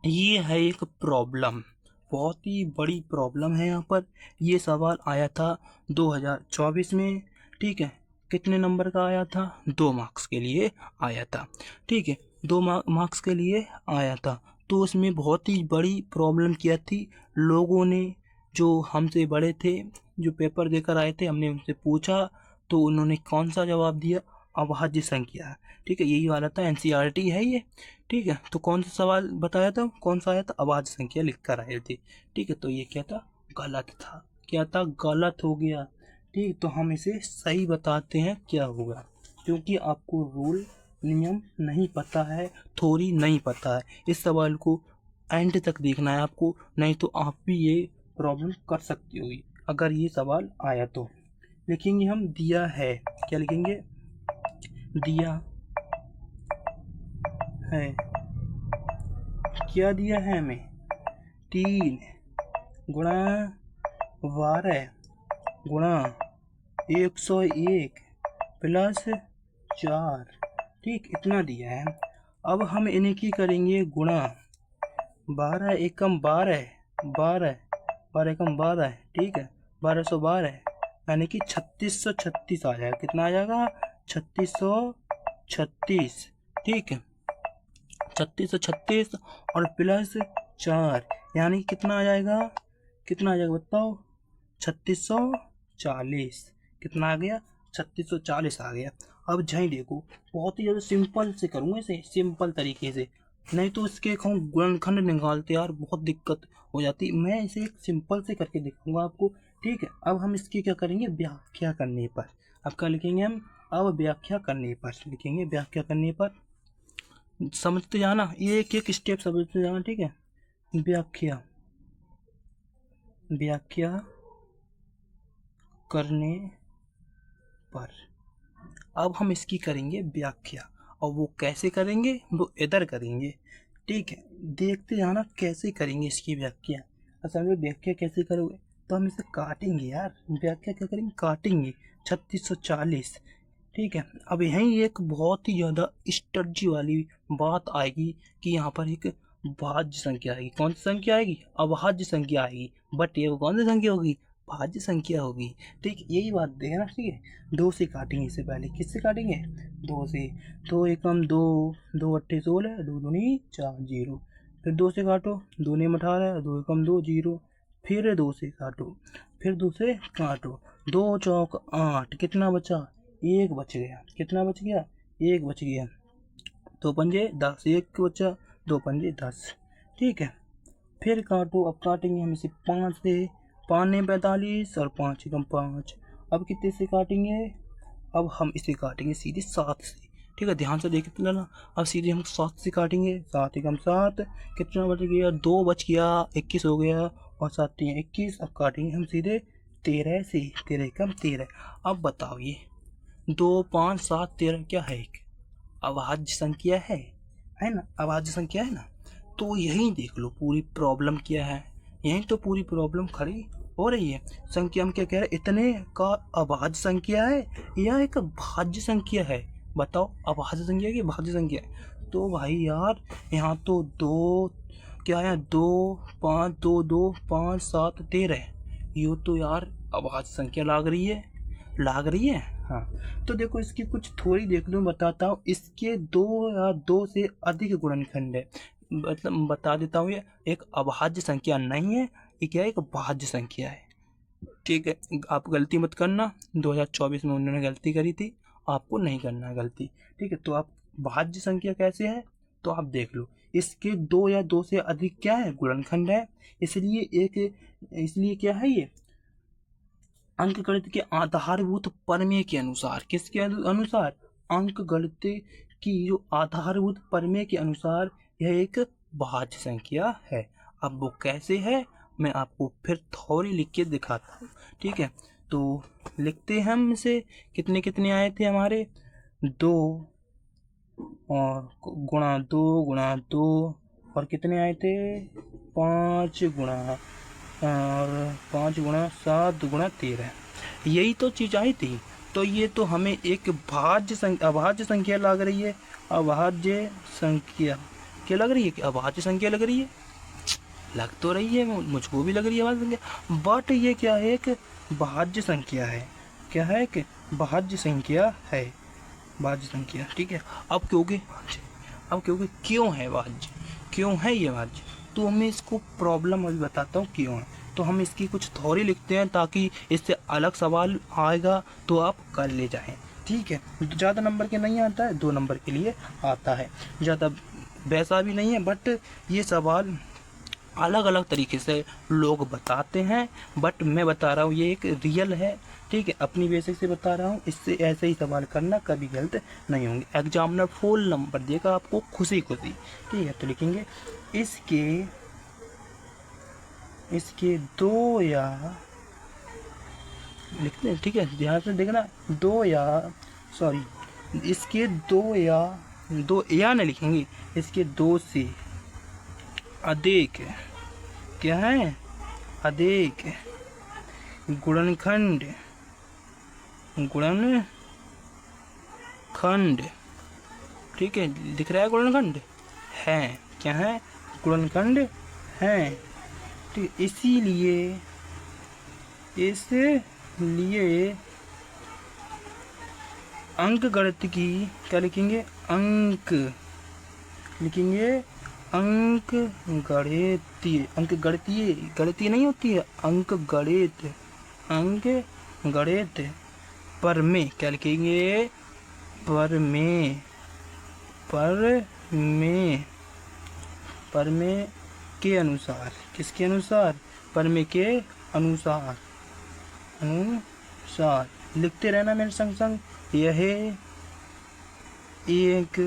ये है एक प्रॉब्लम, बहुत ही बड़ी प्रॉब्लम है यहाँ पर। ये सवाल आया था 2024 में, ठीक है। कितने नंबर का आया था 2 मार्क्स के लिए आया था, ठीक है। 2 मार्क्स के लिए आया था। तो उसमें बहुत ही बड़ी प्रॉब्लम क्या थी, लोगों ने जो हमसे बड़े थे, जो पेपर देकर आए थे, हमने उनसे पूछा तो उन्होंने कौन सा जवाब दिया, अभाज्य संख्या, ठीक है। यही वाला था, एनसीईआरटी है ये, ठीक है। तो कौन सा सवाल बताया था, कौन सा आया था, अभाज्य संख्या लिख कर आए थे, ठीक है। तो ये क्या था, गलत था, क्या था, गलत हो गया, ठीक। तो हम इसे सही बताते हैं क्या होगा, क्योंकि आपको रूल नियम नहीं पता है, थोड़ी नहीं पता है, इस सवाल को एंड तक देखना है आपको, नहीं तो आप भी ये प्रॉब्लम कर सकती होगी अगर ये सवाल आया तो। लिखेंगे हम दिया है, क्या लिखेंगे, दिया है, क्या दिया है हमें, 3 गुणा 12 गुणा 101 प्लस 4, ठीक, इतना दिया है। अब हम इन्हें की करेंगे गुणा, 12 एकम 12, 12 एकम 12, ठीक है, 1212, यानी कि 3636 आ जाएगा, कितना आ जाएगा 3636, ठीक है, 3636 और प्लस 4, यानी कितना आ जाएगा, कितना आ जाएगा बताओ, 3640, कितना आ गया 3640 आ गया। अब जहीं देखो बहुत ही ज़्यादा सिंपल से करूँगा इसे, सिंपल तरीके से, नहीं तो इसके हम गुणनखंड निकालते यार बहुत दिक्कत हो जाती, मैं इसे एक सिंपल से करके दिखाऊंगा आपको, ठीक है। अब हम इसकी क्या करेंगे, व्याख्या करने पर, अब क्या लिखेंगे हम, अब व्याख्या करने पर लिखेंगे, व्याख्या करने पर समझते जाना, ये एक स्टेप समझते जाना, ठीक है। व्याख्या करने पर अब हम इसकी करेंगे व्याख्या, और वो कैसे करेंगे, वो इधर करेंगे, ठीक है। देखते जाना कैसे करेंगे इसकी व्याख्या। असल में व्याख्या कैसे करोगे, तो हम इसे काटेंगे यार, व्याख्या क्या करेंगे, काटेंगे 3640, ठीक है। अब यहीं एक बहुत ही ज़्यादा स्ट्रेटजी वाली बात आएगी कि यहाँ पर एक भाज्य संख्या आएगी, कौन सी संख्या आएगी, अभाज्य संख्या आएगी, बट ये कौन सी संख्या होगी, भाज्य संख्या होगी, ठीक। यही बात देखना, ठीक है। 2 से काटेंगे, इससे पहले किससे काटेंगे, 2 से, 2 एकम 2, 2 अट्ठे 16, 2 दूनी 4, 0, फिर 2 से काटो, 2 नेम 18, 2 एकम 2, 0, फिर 2 से काटो, फिर 2 से काटो, 2 चौक 8, कितना बचा, 1 बच गया, कितना बच गया, 1 बच गया, 2 पंजे 10, 1 बचा, 2 पंजे 10, ठीक है। फिर काटो, अब काटेंगे हम इसे 5 से, 5 ने 45 और 5 एकम 5। अब कितने से काटेंगे? अब हम इसे काटेंगे सीधे 7 से। ठीक है, ध्यान से देख लेना। अब सीधे हम 7 से काटेंगे। 7 एकम 7, कितना बच गया? 2 बच गया, 21 हो गया और 7 3 21। अब काटेंगे हम सीधे 13 से। 13 एकम 13। अब बताओ ये 2 5 7 13 क्या है? एक अभाज्य संख्या है ना? अभाज्य संख्या है ना? तो यही देख लो पूरी प्रॉब्लम क्या है। यही तो पूरी प्रॉब्लम खड़ी हो रही है। संख्या हम क्या कह रहे हैं? इतने का अभाज्य संख्या है या एक भाज्य संख्या है? बताओ, अभाज्य संख्या की भाज्य संख्या है? तो भाई यार यहाँ तो 2 क्या है? 2 5 2 2 5 7 13। ये तो यार अभाज्य संख्या लाग रही है। हाँ, तो देखो इसकी कुछ थोड़ी देख लो, बताता हूँ। इसके 2 या 2 से अधिक गुणनखंड है। मतलब बता देता हूँ, ये एक अभाज्य संख्या नहीं है, ये क्या है? एक भाज्य संख्या है। ठीक है, आप गलती मत करना। 2024 में उन्होंने गलती करी थी, आपको नहीं करना है गलती। ठीक है, तो आप भाज्य संख्या कैसे है तो आप देख लो। इसके 2 या 2 से अधिक क्या है? गुणनखंड है। इसलिए क्या है ये? अंकगणित के आधारभूत प्रमेय के अनुसार। किसके अनुसार? अंकगणित की जो आधारभूत प्रमेय के अनुसार यह एक भाज्य संख्या है। अब वो कैसे है मैं आपको फिर थोड़ी लिख के दिखाता हूँ। ठीक है, तो लिखते हैं हम इसे। कितने कितने आए थे हमारे? 2 और गुणा 2 और कितने आए थे? 5 गुणा और 5 गुणा 7 गुणा 13। यही तो चीज आई थी। तो ये तो हमें एक अभाज्य संख्या लग रही है। अभाज्य संख्या क्या लग रही है? कि अभाज्य संख्या लग रही है। लग तो रही है, मुझको भी लग रही है अभाज्य संख्या, बट ये क्या है? एक भाज्य संख्या है। क्या है? कि भाज्य संख्या है। भाज्य संख्या। ठीक है, अब क्योंकि क्यों है भाज्य? क्यों है ये भाज्य? तो हमें इसको प्रॉब्लम अभी बताता हूँ क्यों है। तो हम इसकी कुछ थ्योरी लिखते हैं ताकि इससे अलग सवाल आएगा तो आप कर ले जाएं। ठीक है, ज़्यादा नंबर के नहीं आता है, 2 नंबर के लिए आता है। ज़्यादा वैसा भी नहीं है, बट ये सवाल अलग अलग तरीके से लोग बताते हैं, बट मैं बता रहा हूँ ये एक रियल है। ठीक है, अपनी बेसिक से बता रहा हूँ। इससे ऐसे ही सवाल करना, कभी गलत नहीं होंगे। एग्जामिनर फुल नंबर देगा आपको खुशी। ठीक है, तो लिखेंगे इसके 2 या लिखते हैं। ठीक है, ध्यान से देखना। इसके 2 या नहीं लिखेंगे, इसके 2 से अधिक क्या है? अधिक गुणनखंड ठीक है, दिख रहा है गुणनखंड है। क्या है? गुणनखंड है। ठीक, इसीलिए अंकगणित की क्या लिखेंगे? गणितीय नहीं होती है, अंकगणित प्रमेय क्या लिखेंगे? प्रमेय के अनुसार। किसके अनुसार? प्रमेय के अनुसार लिखते रहना मेरे संग संग। यह एक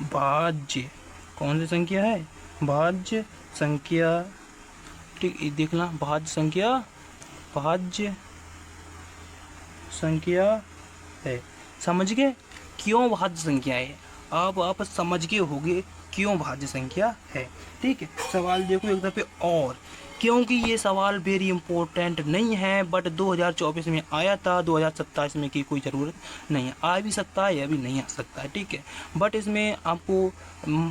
भाज्य कौन सी संख्या है? भाज्य संख्या। ठीक, देखना, भाज्य संख्या है। समझ गए क्यों भाज्य संख्या है? अब आप समझ गए होंगे क्यों भाज्य संख्या है। ठीक है, सवाल देखो एक दफे और, क्योंकि ये सवाल वेरी इंपॉर्टेंट नहीं है, बट 2024 में आया था। 2027 में की कोई ज़रूरत नहीं है। आ भी सकता है या भी नहीं आ सकता है। ठीक है, बट इसमें आपको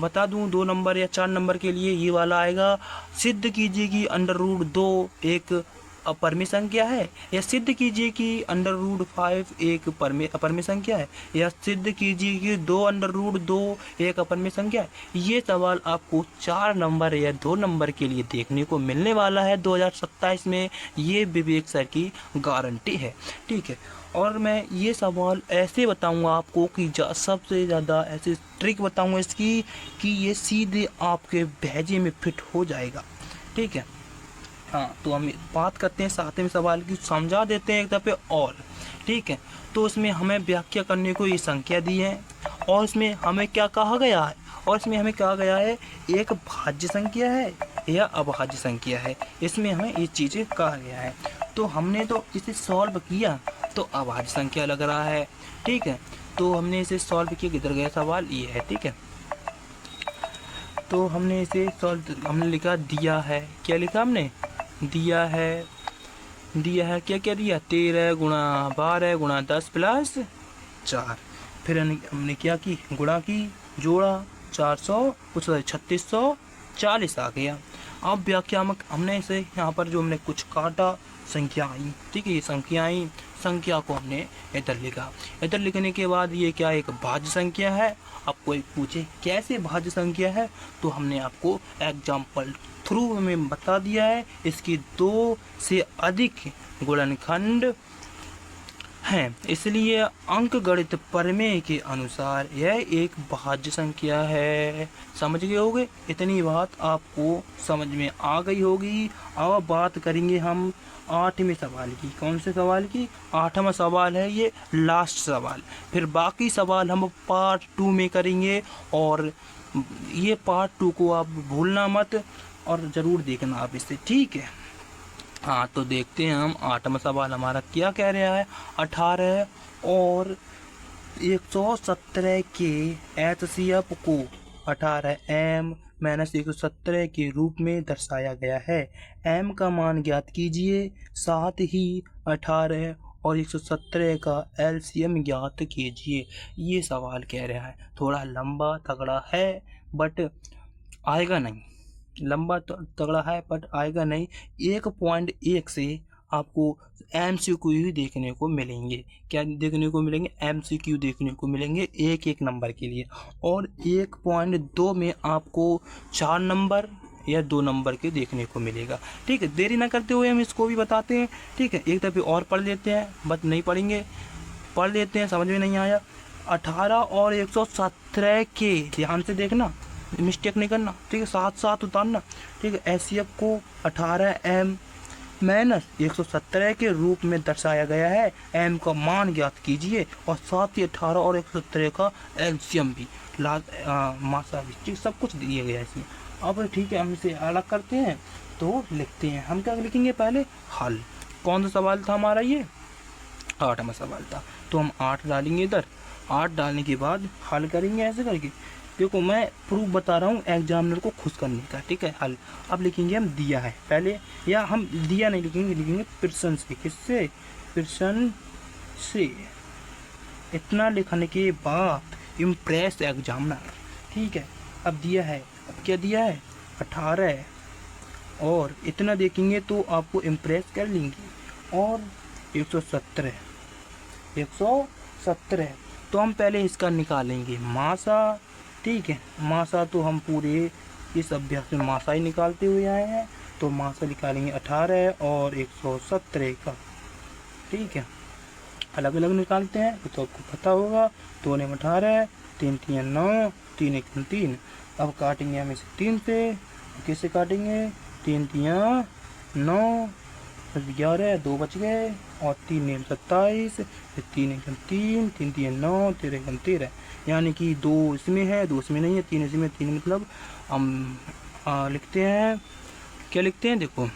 बता दूं 2 नंबर या 4 नंबर के लिए ये वाला आएगा। सिद्ध कीजिए कि √2 एक अपरमेय संख्या है, या सिद्ध कीजिए कि √5 एक अपरमेय संख्या है, या सिद्ध कीजिए कि 2√2 एक अपरमेय संख्या है। ये सवाल आपको 4 नंबर या 2 नंबर के लिए देखने को मिलने वाला है 2027 में। ये विवेक सर की गारंटी है। ठीक है, और मैं ये सवाल ऐसे बताऊंगा आपको कि सबसे ज़्यादा ऐसे ट्रिक बताऊंगा इसकी कि ये सीधे आपके भेजे में फिट हो जाएगा। ठीक है, हाँ, तो हम बात करते हैं 7वें सवाल की, समझा देते हैं एक दफ़े और। ठीक है, तो इसमें हमें व्याख्या करने को ये संख्या दी है और इसमें हमें क्या कहा गया है, और इसमें हमें कहा गया है एक भाज्य संख्या है या अभाज्य संख्या है, इसमें हमें ये चीज़ें कहा गया है। तो हमने तो इसे सॉल्व किया तो अभाज्य संख्या लग रहा है। ठीक है, तो हमने इसे सॉल्व किया, किधर गया सवाल, ये है। ठीक है, तो हमने इसे सॉल्व, हमने लिखा दिया है, क्या लिखा हमने, दिया है, दिया है क्या क्या दिया, 13 गुणा 12 गुणा 10 प्लस 4। फिर हमने क्या की, गुणा की, जोड़ा, 400 कुछ 3640 आ गया। अब व्याख्यात्मक हमने इसे यहाँ पर जो हमने कुछ काटा, संख्या आई। ठीक है, ये संख्या आई, संख्या को हमने इधर लिखा। इधर लिखने के बाद ये क्या, एक भाज्य संख्या है। अब कोई पूछे कैसे भाज्य संख्या है, तो हमने आपको एग्जाम्पल थ्रू में बता दिया है। इसकी 2 से अधिक गुणनखंड हैं, इसलिए अंकगणित प्रमेय के अनुसार यह एक भाज्य संख्या है। समझ गए होगे, इतनी बात आपको समझ में आ गई होगी। अब बात करेंगे हम 8वें सवाल की। कौन से सवाल की, 8वां सवाल है ये, लास्ट सवाल। फिर बाकी सवाल हम पार्ट 2 में करेंगे, और ये पार्ट 2 को आप भूलना मत और ज़रूर देखना आप इसे। ठीक है, हाँ, तो देखते हैं हम 8वां सवाल हमारा क्या कह रहा है। 18 और 117 के एचसीएफ को 18m - 117 के रूप में दर्शाया गया है। m का मान ज्ञात कीजिए, साथ ही 18 और 117 का एलसीएम ज्ञात कीजिए। ये सवाल कह रहा है, थोड़ा लंबा तगड़ा है बट आएगा नहीं, लंबा तगड़ा है बट आएगा नहीं। 1.1 से आपको MCQ देखने को मिलेंगे। क्या देखने को मिलेंगे, MCQ देखने को मिलेंगे एक नंबर के लिए। और 1.2 में आपको 4 नंबर या 2 नंबर के देखने को मिलेगा। ठीक है, देरी ना करते हुए हम इसको भी बताते हैं। ठीक है, एक दफ़े और पढ़ लेते हैं, बट नहीं पढ़ेंगे, पढ़ लेते हैं, समझ में नहीं आया। 18 और 117 के, ध्यान से देखना, मिस्टेक नहीं करना। ठीक है, साथ साथ उतारना। ठीक है, एचसीएफ को 18m - 117 के रूप में दर्शाया गया है। m का मान ज्ञात कीजिए और साथ ही 18 और 117 का एलसीएम भी, मासा भी, ठीक, सब कुछ दिया गया है इसमें। अब ठीक है, हम इसे अलग करते हैं तो लिखते हैं। हम क्या लिखेंगे, पहले हल। कौन सा सवाल था हमारा, ये 8वां सवाल था, तो हम 8 डालेंगे इधर। 8 डालने के बाद हल करेंगे ऐसे करके। देखो, मैं प्रूफ बता रहा हूँ एग्जामिनर को खुश करने का। ठीक है, हल अब लिखेंगे हम दिया है पहले, या हम दिया नहीं लिखेंगे, लिखेंगे प्रश्न से। किससे, प्रश्न से। इतना लिखने के बाद इम्प्रेस एग्जामिनर। ठीक है, अब दिया है, अब क्या दिया है, 18 और इतना देखेंगे तो आपको इम्प्रेस कर लेंगे। और 117, 117 तो हम पहले इसका निकालेंगे मासा। ठीक है, मासा तो हम पूरे इस अभ्यास में मासा ही निकालते हुए आए हैं, तो मासा निकालेंगे 18 और 117 का। ठीक है, अलग अलग निकालते हैं तो आपको पता होगा। 2 ने 18, 3 3 9, 3 1 3। अब काटेंगे हम इसे 3 से, कैसे काटेंगे, 3 3 9, 11, 2 बच गए, और 3 ने 27, 3 1 3, 3 3 9, 13 1 13। यानी कि 2 इसमें है, 2 इसमें नहीं है, 3 इसमें, 3 मतलब हम लिखते हैं, क्या लिखते हैं, देखो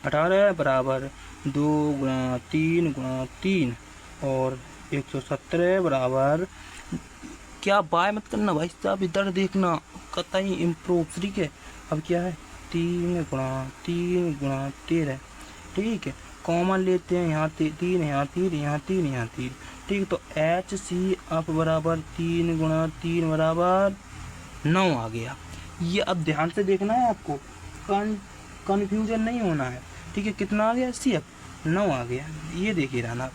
18 बराबर 2 गुणा 3 गुणा 3 और 117 बराबर, क्या बाय मत करना भाई साहब, इधर देखना, कतई इम्प्रूव। ठीक है, अब क्या है, 3 गुणा 3 गुणा 13। ठीक है, कॉमन लेते हैं, यहाँ 3, यहाँ 3, यहाँ 3, यहाँ 3। ठीक, तो एच सी अप बराबर 3 गुणा 3 बराबर 9 आ गया। ये अब ध्यान से देखना है आपको, कन्फ्यूजन नहीं होना है। ठीक है, कितना आ गया, सी अप 9 आ गया, ये देखिए रहना।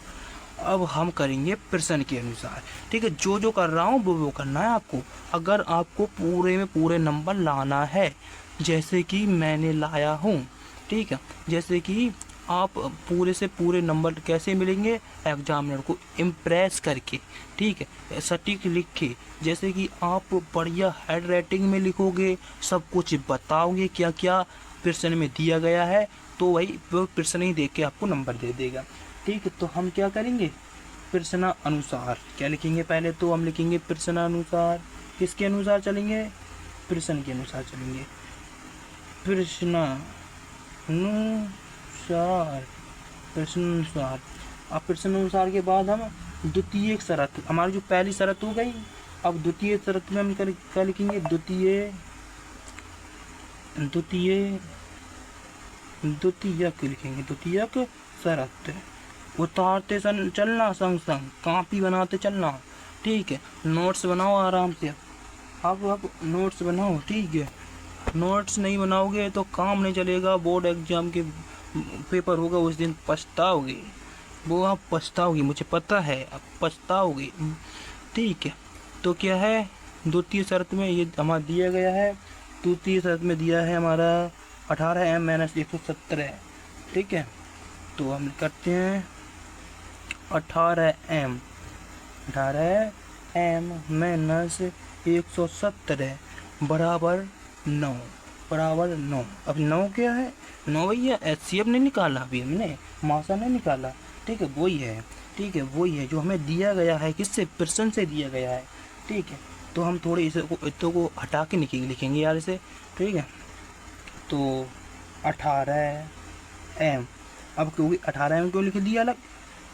अब हम करेंगे प्रश्न के अनुसार। ठीक है, जो जो कर रहा हूँ वो करना है आपको। अगर आपको पूरे में पूरे नंबर लाना है, जैसे कि मैंने लाया हूँ, ठीक है, जैसे कि आप पूरे से पूरे नंबर कैसे मिलेंगे, एग्जामिनर को इम्प्रेस करके। ठीक है, सटीक लिख के, जैसे कि आप बढ़िया हैंड राइटिंग में लिखोगे, सब कुछ बताओगे क्या क्या प्रश्न में दिया गया है तो वही वो प्रश्न ही देख के आपको नंबर दे देगा। ठीक है, तो हम क्या करेंगे, प्रश्न अनुसार क्या लिखेंगे, पहले तो हम लिखेंगे प्रश्न अनुसार। किसके अनुसार चलेंगे, प्रश्न के अनुसार चलेंगे। प्रश्न अनुसार, प्रश्न अनुसार। अब प्रश्न अनुसार के बाद हम द्वितीय शरत, हमारी जो पहली शरत हो गई, अब द्वितीय शरत में हम क्या लिखेंगे, द्वितीयक लिखेंगे, द्वितीयक शरत। उतारते चलना, संग संग कॉपी बनाते चलना। ठीक है, नोट्स बनाओ आराम से। अब नोट्स बनाओ। ठीक है, नोट्स नहीं बनाओगे तो काम नहीं चलेगा। बोर्ड एग्जाम के पेपर होगा उस दिन पछताओगे, वो आप पछताओगे, मुझे पता है आप पछताओगे। ठीक है, तो क्या है, द्वितीय शर्त में ये हमारा दिया गया है। द्वितीय शर्त में दिया है हमारा 18m-117। ठीक है, तो हम करते हैं 18m -117 बराबर 9, बराबर 9। अब 9 क्या है, 9 भैया HCF नहीं निकाला, अभी हमने मासा नहीं निकाला। ठीक है, वही है। ठीक है, वही है जो हमें दिया गया है, किससे, प्रश्न से दिया गया है। ठीक है, तो हम थोड़े इतों को हटा के लिखेंगे यार इसे। ठीक है, तो 18m, अब क्योंकि 18m क्यों लिख दिया अलग,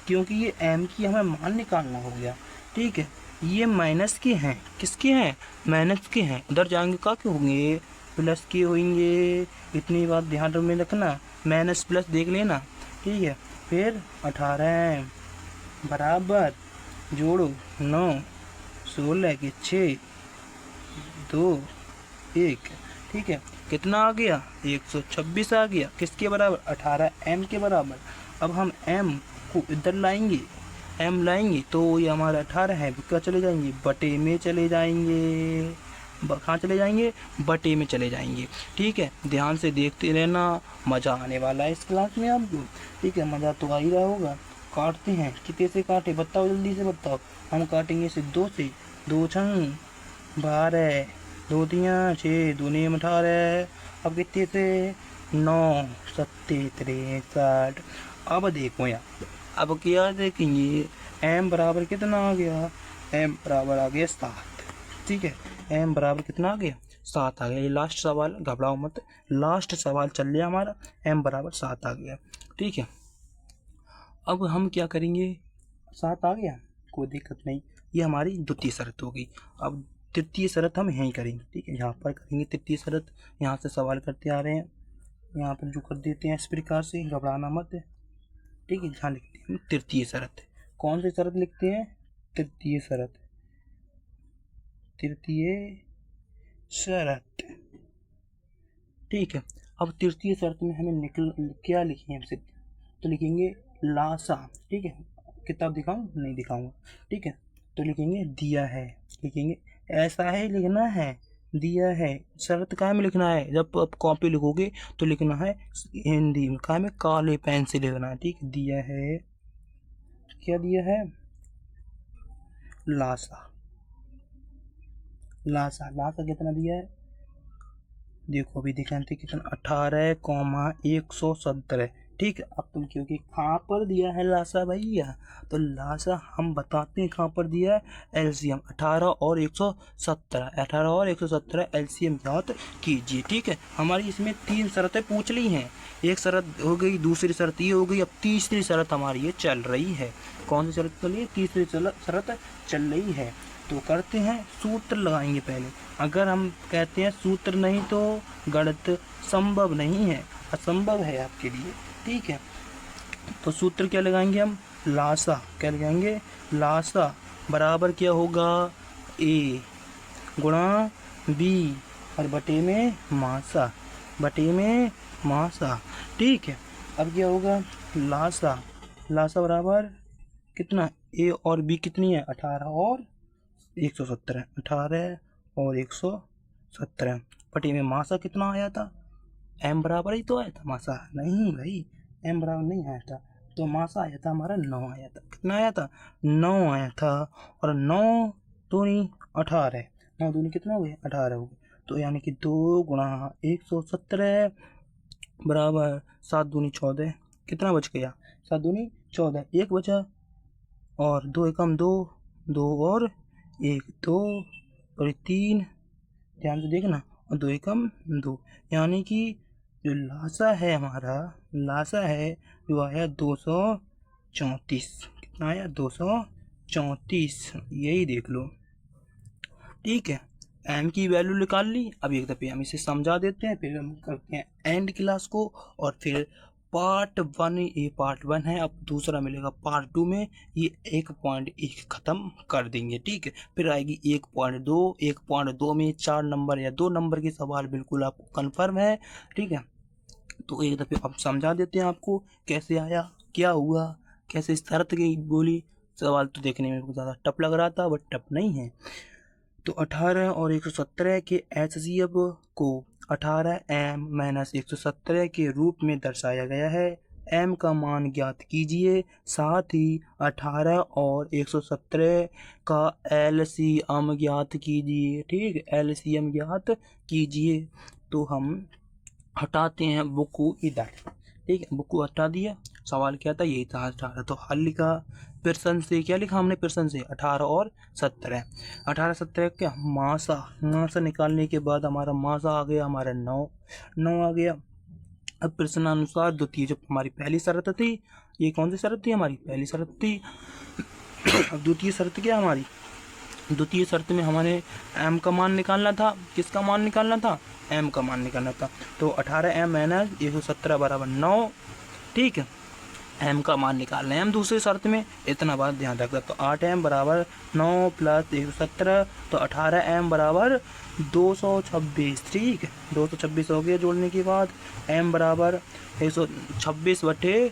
क्योंकि ये m की हमें मान निकालना हो गया। ठीक है, ये माइनस के हैं, किसके हैं, माइनस के हैं। उधर जाएंगे क्या के होंगे, प्लस के होंगे। इतनी बात ध्यान में रखना, माइनस प्लस देख लेना। ठीक है, फिर 18m बराबर जोड़ो 9, 16 के 6, 2, 1। ठीक है, कितना आ गया, 126 आ गया। किसके बराबर, 18m के बराबर। अब हम m को इधर लाएंगे, m लाएंगे तो ये हमारा 18 है, क्या चले जाएंगे, बटे में चले जाएंगे। कहाँ चले जाएंगे, बटे में चले जाएंगे। ठीक है, ध्यान से देखते रहना, मज़ा आने वाला है इस क्लास में आपको। ठीक है, मज़ा तो आ ही रहा होगा। काटते हैं, कितने से काटे बताओ, जल्दी से बताओ। हम काटेंगे इसे 2 से, 2 छंग 12, 2 तियाँ 6, 2 नेम 18। अब कितने से, 9 सत्ते 63। अब देखो यार, अब क्या देखेंगे, m बराबर कितना आ गया, m बराबर आ गया 7। ठीक है, m बराबर कितना आ गया, 7 आ गया। ये लास्ट सवाल, घबराओ मत, लास्ट सवाल चल रहा हमारा, m बराबर 7 आ गया। ठीक है, अब हम क्या करेंगे, 7 आ गया, कोई दिक्कत नहीं, ये हमारी द्वितीय शर्त हो गई। अब तृतीय शर्त हम यहीं करेंगे। ठीक है, यहाँ पर करेंगे तृतीय शर्त, यहाँ से सवाल करते आ रहे हैं, यहाँ पर जो कर देते हैं इस प्रकार से, घबराना मत। ठीक है, यहाँ लिखते हैं तृतीय शर्त। कौन सी शर्त लिखते हैं, तृतीय शर्त, तृतीय शर्त। ठीक है, अब तृतीय शर्त में हमें क्या लिखेंगे हमसे, तो लिखेंगे लासा। ठीक है, किताब दिखाऊं, नहीं दिखाऊंगा। ठीक है, तो लिखेंगे दिया है, लिखेंगे ऐसा है, लिखना है दिया है। शर्त काय में लिखना है, जब आप कॉपी लिखोगे तो लिखना है हिंदी में, काय में, काले पेन से लिखना है। ठीक, दिया है, क्या दिया है, लासा। लासा, लासा कितना दिया है, देखो अभी दिखाते कितना, 18,117। ठीक है, अब तुम क्योंकि कहाँ पर दिया है लासा भैया, तो लासा हम बताते हैं कहाँ पर दिया है, एलसीएम 18 और 117, 18 और 117 एलसीएम याद कीजिए। ठीक है, हमारी इसमें 3 शर्तें पूछ ली हैं, एक शर्त हो गई, दूसरी शर्त ये हो गई, अब तीसरी शर्त हमारी ये चल रही है। कौन सी शर्त चल रही है, तीसरी शर्त चल रही है। तो करते हैं, सूत्र लगाएंगे पहले। अगर हम कहते हैं सूत्र नहीं तो गणित संभव नहीं है, असंभव है आपके लिए। ठीक है, तो सूत्र क्या लगाएंगे हम, लासा, क्या लगाएंगे, लासा बराबर क्या होगा, a गुणा b और बटे में मासा, बटे में मासा। ठीक है, अब क्या होगा, लासा, लासा बराबर कितना, a और b कितनी है, 18 और 117, 18 और 117 बटे में मासा कितना आया था, m बराबर ही तो आया था, मासा नहीं भाई, m बराबर नहीं आया था, तो मासा आया था हमारा 9 आया था। कितना आया था, 9 आया था। और 9 दूनी 18, 9 दूनी कितना हो गया, 18 हो गया। तो यानी कि 2 गुणा 117 बराबर 7 दूनी 14। कितना बच गया? 7 दूनी 14, एक बचा और 2 एकम 2, 2 और 1 2 और ये 3, ध्यान से देखना, और 2 एकम 2, यानी कि जो लासा है हमारा, लासा है जो आया 234। कितना आया? 234, यही देख लो। ठीक है, एम की वैल्यू निकाल ली। अब एक दफ़े हम इसे समझा देते हैं, फिर हम करते हैं एंड क्लास को, और फिर पार्ट 1, ये पार्ट 1 है, अब दूसरा मिलेगा पार्ट 2 में। ये 1.1 ख़त्म कर देंगे। ठीक है, फिर आएगी 1.2। 1.2 में 4 नंबर या 2 नंबर के सवाल बिल्कुल आपको कन्फर्म है। ठीक है, तो एक दफ़े अब समझा देते हैं आपको कैसे आया, क्या हुआ, कैसे इस शर्त की बोली। सवाल तो देखने में ज़्यादा टफ लग रहा था, बट टफ नहीं है। तो 18 और 117 के HCF को 18m - 117 के रूप में दर्शाया गया है। m का मान ज्ञात कीजिए, साथ ही 18 और 117 का LCM ज्ञात कीजिए। ठीक, LCM ज्ञात कीजिए। तो हम हटाते हैं बुक को इधर। ठीक है, बुक को हटा दिया। सवाल क्या था? यही था 18। तो हल लिखा, प्रश्न से क्या लिखा हमने? प्रश्न से 18 और 17। 18 17 क्या? मासा। मासा निकालने के बाद हमारा मासा आ गया, हमारा 9 आ गया। अब प्रश्नानुसार द्वितीय, जो हमारी पहली शर्त थी, ये कौन सी शर्त थी? हमारी पहली शर्त थी। अब द्वितीय शर्त क्या हमारी? द्वितीय शर्त में हमारे m का मान निकालना था। किसका मान निकालना था? m का मान निकालना था। तो 18m - 117 बराबर 9। ठीक है, m का मान निकालना है हम दूसरी शर्त में, इतना बात ध्यान रखना। तो 8m बराबर 9 + 117, तो 18m बराबर 226। ठीक है, 226 हो गया जोड़ने के बाद। m बराबर 126 बटे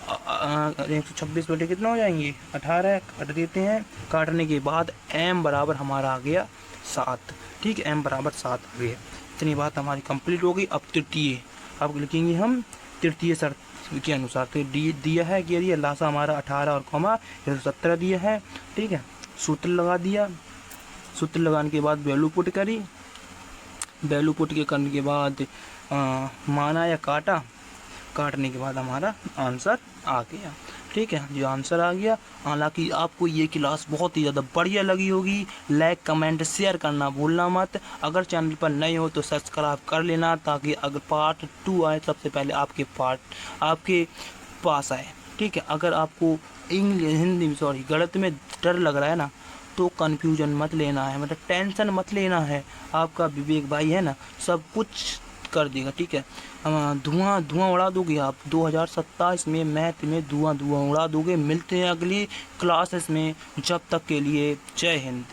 126 बटे कितना हो जाएंगे? 18। काट देते हैं, काटने के बाद m बराबर हमारा आ गया 7। ठीक है, m बराबर 7 आ गया। इतनी बात हमारी कंप्लीट हो गई। अब तृतीय, अब लिखेंगे हम तृतीय शर्त के अनुसार। तो डी दिया है कि ये लासा हमारा 18 और 117 दिया है। ठीक है, सूत्र लगा दिया। सूत्र लगाने के बाद वैल्यू पुट करी। वैल्यू पुट के करने के बाद माना या काटा, काटने के बाद हमारा आंसर आ गया। ठीक है, जो आंसर आ गया। हालांकि आपको ये क्लास बहुत ही ज़्यादा बढ़िया लगी होगी। लाइक कमेंट शेयर करना भूलना मत। अगर चैनल पर नए हो तो सब्सक्राइब कर लेना, ताकि अगर पार्ट 2 आए सबसे पहले आपके पास आए। ठीक है, अगर आपको गणित में डर लग रहा है ना, तो कन्फ्यूजन मत लेना है, मतलब टेंशन मत लेना है। आपका विवेक भाई है ना, सब कुछ कर देगा। ठीक है, धुआं उड़ा दोगे आप 2027 में मैथ में, धुआं उड़ा दोगे। मिलते हैं अगली क्लासेस में, जब तक के लिए जय हिंद।